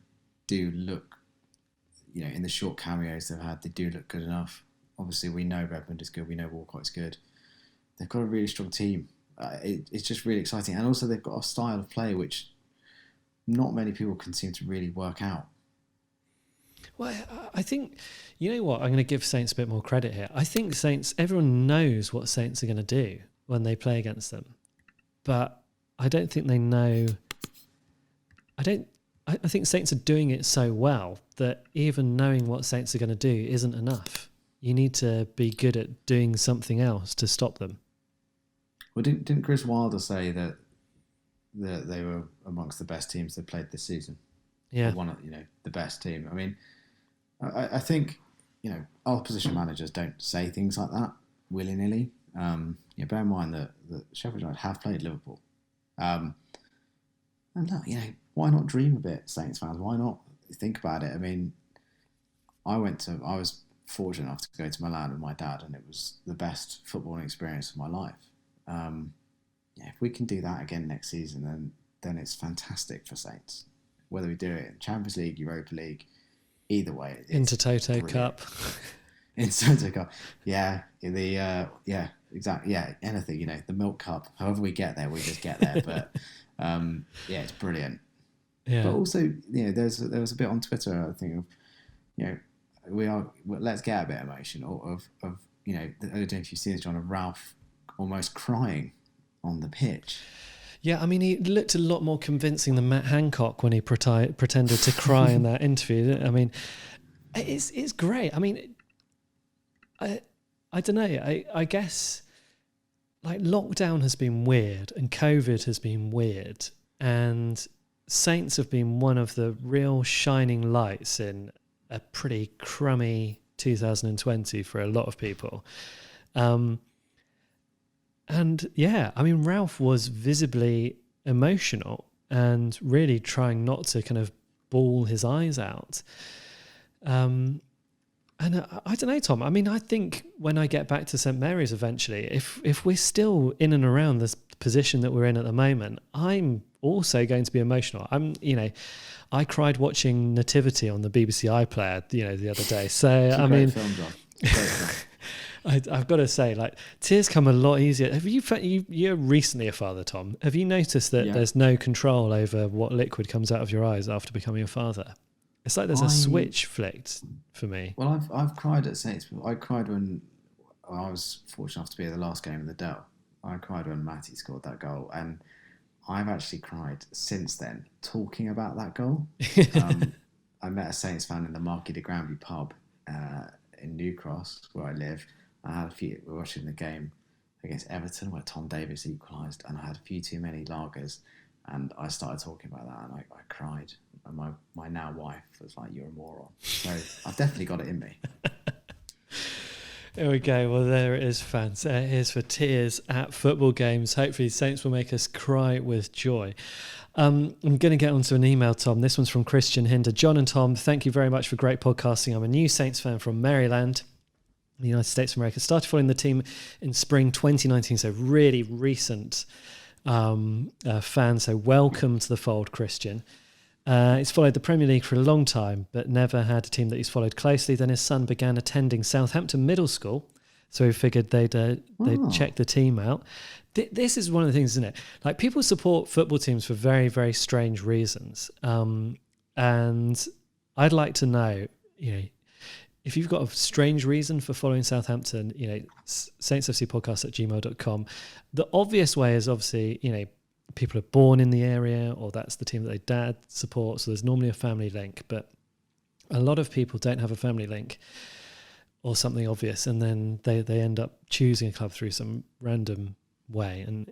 do look, in the short cameos they've had, they do look good enough. Obviously, we know Redmond is good. We know Walcott's good. They've got a really strong team. It's just really exciting, and also they've got a style of play which not many people can seem to really work out. Well, I think, you know what, I'm going to give Saints a bit more credit here. I think Saints, everyone knows what Saints are going to do when they play against them. But I don't think they know... I think Saints are doing it so well that even knowing what Saints are going to do isn't enough. You need to be good at doing something else to stop them. Well, didn't Chris Wilder say that they were amongst the best teams they played this season? Yeah. One of the best team. I mean, I think opposition managers don't say things like that willy-nilly. Bear in mind that Sheffield United have played Liverpool, and And look, why not dream a bit, Saints fans? Why not think about it? I mean, I was fortunate enough to go to Milan with my dad, and it was the best footballing experience of my life. If we can do that again next season, then it's fantastic for Saints. Whether we do it in Champions League, Europa League, either way, Intertoto Cup. Intertoto Cup, exactly, anything, the Milk Cup. However we get there, we just get there. But it's brilliant. Yeah. But also, there was a bit on Twitter, I think, of let's get a bit emotional. Of I don't know if you've seen this, John, of Ralph almost crying on the pitch. Yeah, I mean, he looked a lot more convincing than Matt Hancock when he pretended to cry in that interview. I mean, it's great. I mean, I don't know. I guess like lockdown has been weird and COVID has been weird, and Saints have been one of the real shining lights in a pretty crummy 2020 for a lot of people. And yeah, I mean, Ralph was visibly emotional and really trying not to kind of bawl his eyes out. And I don't know, Tom. I mean, I think when I get back to St Mary's eventually, if we're still in and around this position that we're in at the moment, I'm also going to be emotional. I cried watching Nativity on the BBC iPlayer, the other day. So I mean, film, I've got to say, like, tears come a lot easier. Have you're recently a father, Tom? Have you noticed that there's no control over what liquid comes out of your eyes after becoming a father? It's like there's a switch flicked for me. Well, I've cried at Saints. I cried when I was fortunate enough to be at the last game of the Dell. I cried when Matty scored that goal, and I've actually cried since then talking about that goal. I met a Saints fan in the Marquis de Granby pub in New Cross, where I live. We were watching the game against Everton where Tom Davies equalised, and I had a few too many lagers, and I started talking about that, and I cried. And my now wife was like, "You're a moron." So I've definitely got it in me. There we go. Well, there it is, fans. Here's for tears at football games. Hopefully Saints will make us cry with joy. I'm going to get onto an email, Tom. This one's from Christian Hinder. John and Tom, thank you very much for great podcasting. I'm a new Saints fan from Maryland, the United States of America. Started following the team in spring 2019, so really recent fan. So welcome to the fold, Christian. He's followed the Premier League for a long time, but never had a team that he's followed closely. Then his son began attending Southampton Middle School, so he figured they'd check the team out. This is one of the things, isn't it? Like, people support football teams for very, very strange reasons. And I'd like to know, if you've got a strange reason for following Southampton, saintsfcpodcast@gmail.com. The obvious way is obviously, people are born in the area, or that's the team that their dad supports. So there's normally a family link, but a lot of people don't have a family link or something obvious. And then they end up choosing a club through some random way. And,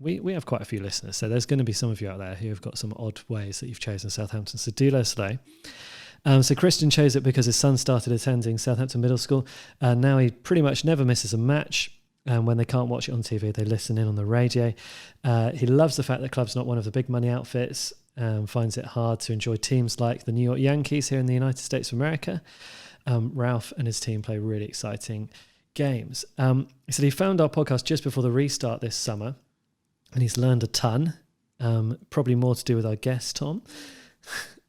we have quite a few listeners. So there's going to be some of you out there who have got some odd ways that you've chosen Southampton. So do let us know. So Christian chose it because his son started attending Southampton Middle School. And now he pretty much never misses a match. And when they can't watch it on TV, they listen in on the radio. He loves the fact that the club's not one of the big money outfits, finds it hard to enjoy teams like the New York Yankees here in the United States of America. Ralph and his team play really exciting games. He said he found our podcast just before the restart this summer, and he's learned a ton, probably more to do with our guest, Tom.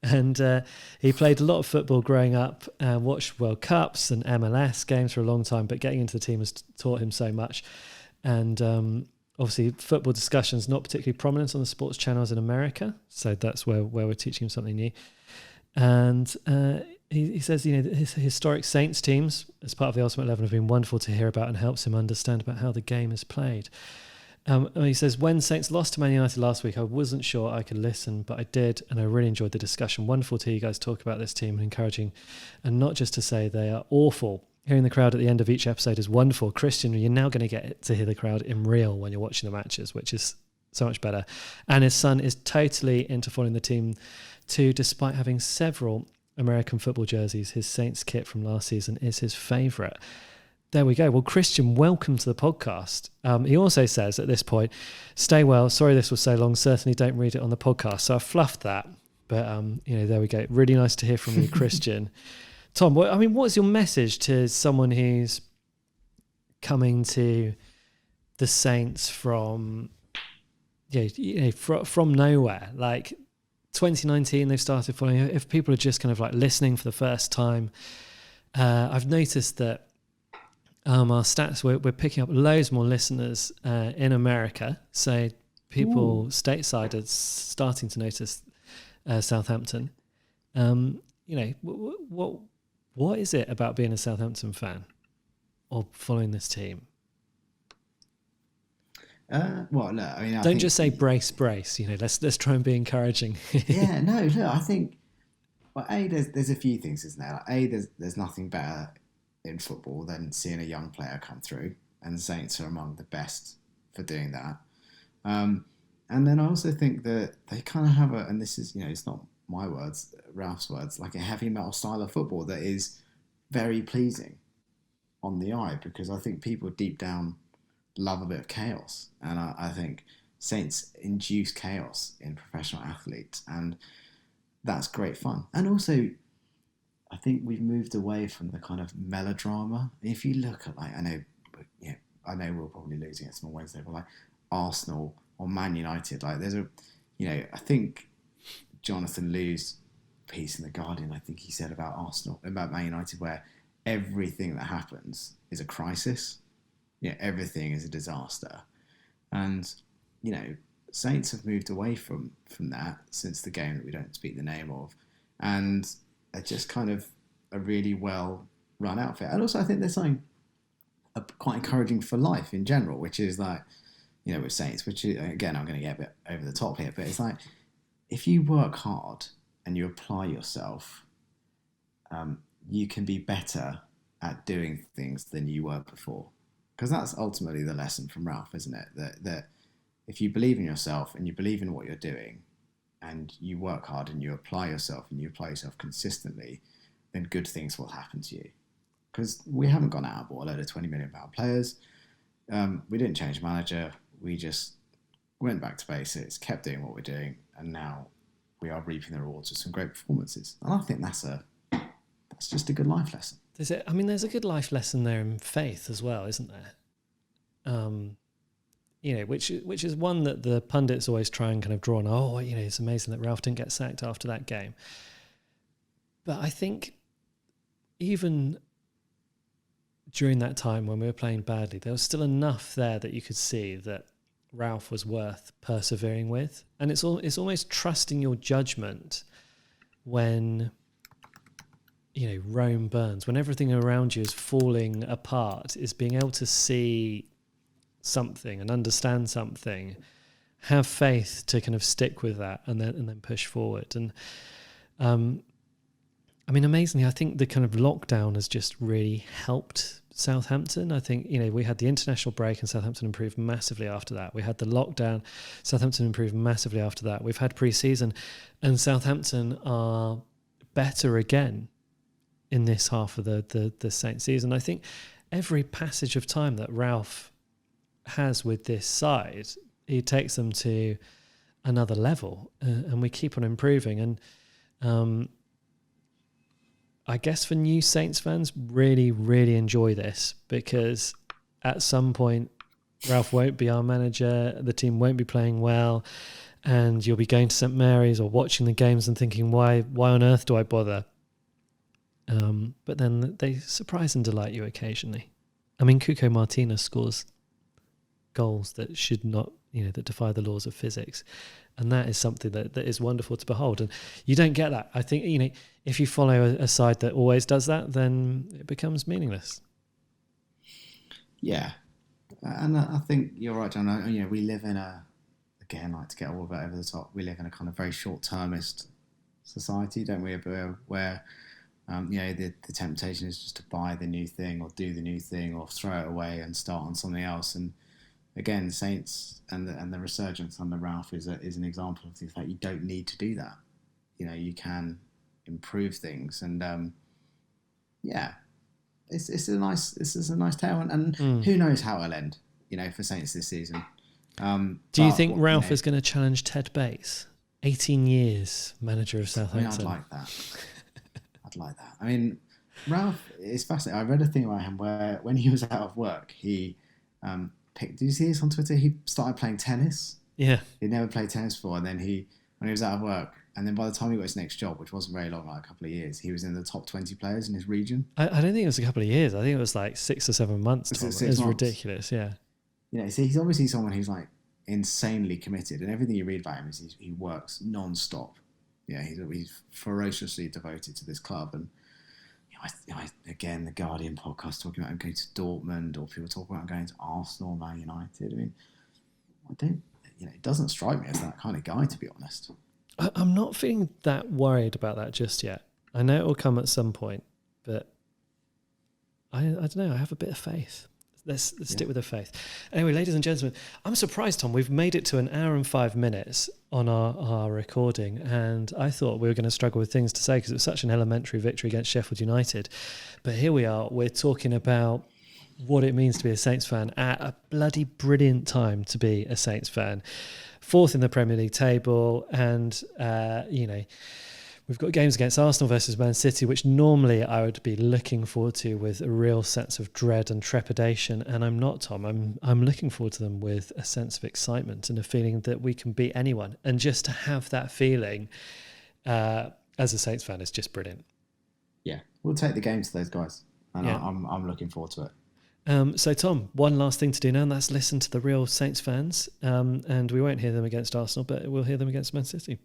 And he played a lot of football growing up, watched World Cups and MLS games for a long time, but getting into the team has taught him so much. And obviously football discussions not particularly prominent on the sports channels in America, so that's where we're teaching him something new. And he says, his historic Saints teams as part of the Ultimate 11 have been wonderful to hear about and helps him understand about how the game is played. He says, when Saints lost to Man United last week, I wasn't sure I could listen, but I did, and I really enjoyed the discussion. Wonderful to hear you guys talk about this team and encouraging, and not just to say they are awful. Hearing the crowd at the end of each episode is wonderful. Christian, you're now going to get to hear the crowd in real when you're watching the matches, which is so much better. And his son is totally into following the team too, despite having several American football jerseys. His Saints kit from last season is his favourite. There we go. Well, Christian, welcome to the podcast. He also says at this point, stay well. Sorry this was so long. Certainly don't read it on the podcast. So I fluffed that. But, there we go. Really nice to hear from you, Christian. Tom, what's your message to someone who's coming to the Saints from nowhere? Like 2019, they've started following. If people are just kind of like listening for the first time, I've noticed that our stats, we're picking up loads more listeners in America. So people stateside are starting to notice Southampton. What is it about being a Southampton fan or following this team? Don't just say brace. Let's try and be encouraging. Yeah, no, look, I think, there's a few things, isn't there? There's nothing better in football than seeing a young player come through, and the Saints are among the best for doing that. And then I also think that they kind of have and this is, it's not my words, Ralph's words, like a heavy metal style of football that is very pleasing on the eye, because I think people deep down love a bit of chaos, and I think Saints induce chaos in professional athletes, and that's great fun. And also, I think we've moved away from the kind of melodrama. If you look at, I know we're probably losing it on Wednesday, but like Arsenal or Man United, like there's I think Jonathan Liu's piece in The Guardian, I think he said about Man United, where everything that happens is a crisis. Everything is a disaster. And, Saints have moved away from that since the game that we don't speak the name of. And are just kind of a really well run outfit. And also I think there's something quite encouraging for life in general, which is like, with Saints, which is, again, I'm going to get a bit over the top here, but it's like, if you work hard and you apply yourself, you can be better at doing things than you were before. Because that's ultimately the lesson from Ralph, isn't it? That if you believe in yourself and you believe in what you're doing and you work hard and you apply yourself consistently, then good things will happen to you. Because we haven't gone out and bought a load of £20 million players. We didn't change manager. We just went back to basics, kept doing what we're doing, and now we are reaping the rewards of some great performances. And I think that's just a good life lesson. There's a good life lesson there in faith as well, isn't there? Which is one that the pundits always try and kind of draw on. It's amazing that Ralph didn't get sacked after that game. But I think even during that time when we were playing badly, there was still enough there that you could see that Ralph was worth persevering with. And it's almost trusting your judgment when, Rome burns, when everything around you is falling apart, is being able to see something and understand something, have faith to kind of stick with that and then push forward. And amazingly, I think the kind of lockdown has just really helped Southampton. I think, we had the international break and Southampton improved massively after that. We had the lockdown, Southampton improved massively after that. We've had pre-season and Southampton are better again in this half of the Saints season. I think every passage of time that Ralph has with this side, he takes them to another level, and we keep on improving. And I guess for new Saints fans, really, really enjoy this, because at some point Ralph won't be our manager, the team won't be playing well, and you'll be going to St Mary's or watching the games and thinking, why on earth do I bother? But then they surprise and delight you occasionally. Cuco Martinez scores goals that should not, that defy the laws of physics. And that is something that is wonderful to behold. And you don't get that. I think, if you follow a side that always does that, then it becomes meaningless. Yeah. And I think you're right, John. We live in again, like to get all of it over the top, we live in a kind of very short-termist society, don't we? Where the temptation is just to buy the new thing or do the new thing or throw it away and start on something else. And again, Saints and the resurgence under Ralph is an example of the fact you don't need to do that. You can improve things. And This is a nice tale, and who knows how it'll end, for Saints this season. Do you think Ralph is going to challenge Ted Bates? 18 years manager of Southampton. I'd like that. I mean, Ralph is fascinating. I read a thing about him where when he was out of work, he did you see this on Twitter? He started playing tennis. Yeah. He'd never played tennis before, and then when he was out of work, and then by the time he got his next job, which wasn't very long, like a couple of years, he was in the top 20 players in his region. I don't think it was a couple of years. I think it was like 6 or 7 months. It was ridiculous, yeah. So he's obviously someone who's like insanely committed, and everything you read about him is he works non-stop. Yeah, he's ferociously devoted to this club, and again, the Guardian podcast talking about him going to Dortmund, or people talking about him going to Arsenal, Man United. I mean, it doesn't strike me as that kind of guy, to be honest. I'm not feeling that worried about that just yet. I know it will come at some point, but I don't know. I have a bit of faith. Let's stick with the faith. Anyway, ladies and gentlemen, I'm surprised, Tom. We've made it to an hour and 5 minutes on our recording, and I thought we were going to struggle with things to say because it was such an elementary victory against Sheffield United. But here we are. We're talking about what it means to be a Saints fan at a bloody brilliant time to be a Saints fan. 4th in the Premier League table, and we've got games against Arsenal versus Man City, which normally I would be looking forward to with a real sense of dread and trepidation, and I'm not, Tom. I'm looking forward to them with a sense of excitement and a feeling that we can beat anyone. And just to have that feeling as a Saints fan is just brilliant. Yeah, we'll take the game to those guys, and I'm looking forward to it. So, Tom, one last thing to do now, and that's listen to the real Saints fans. And we won't hear them against Arsenal, but we'll hear them against Man City.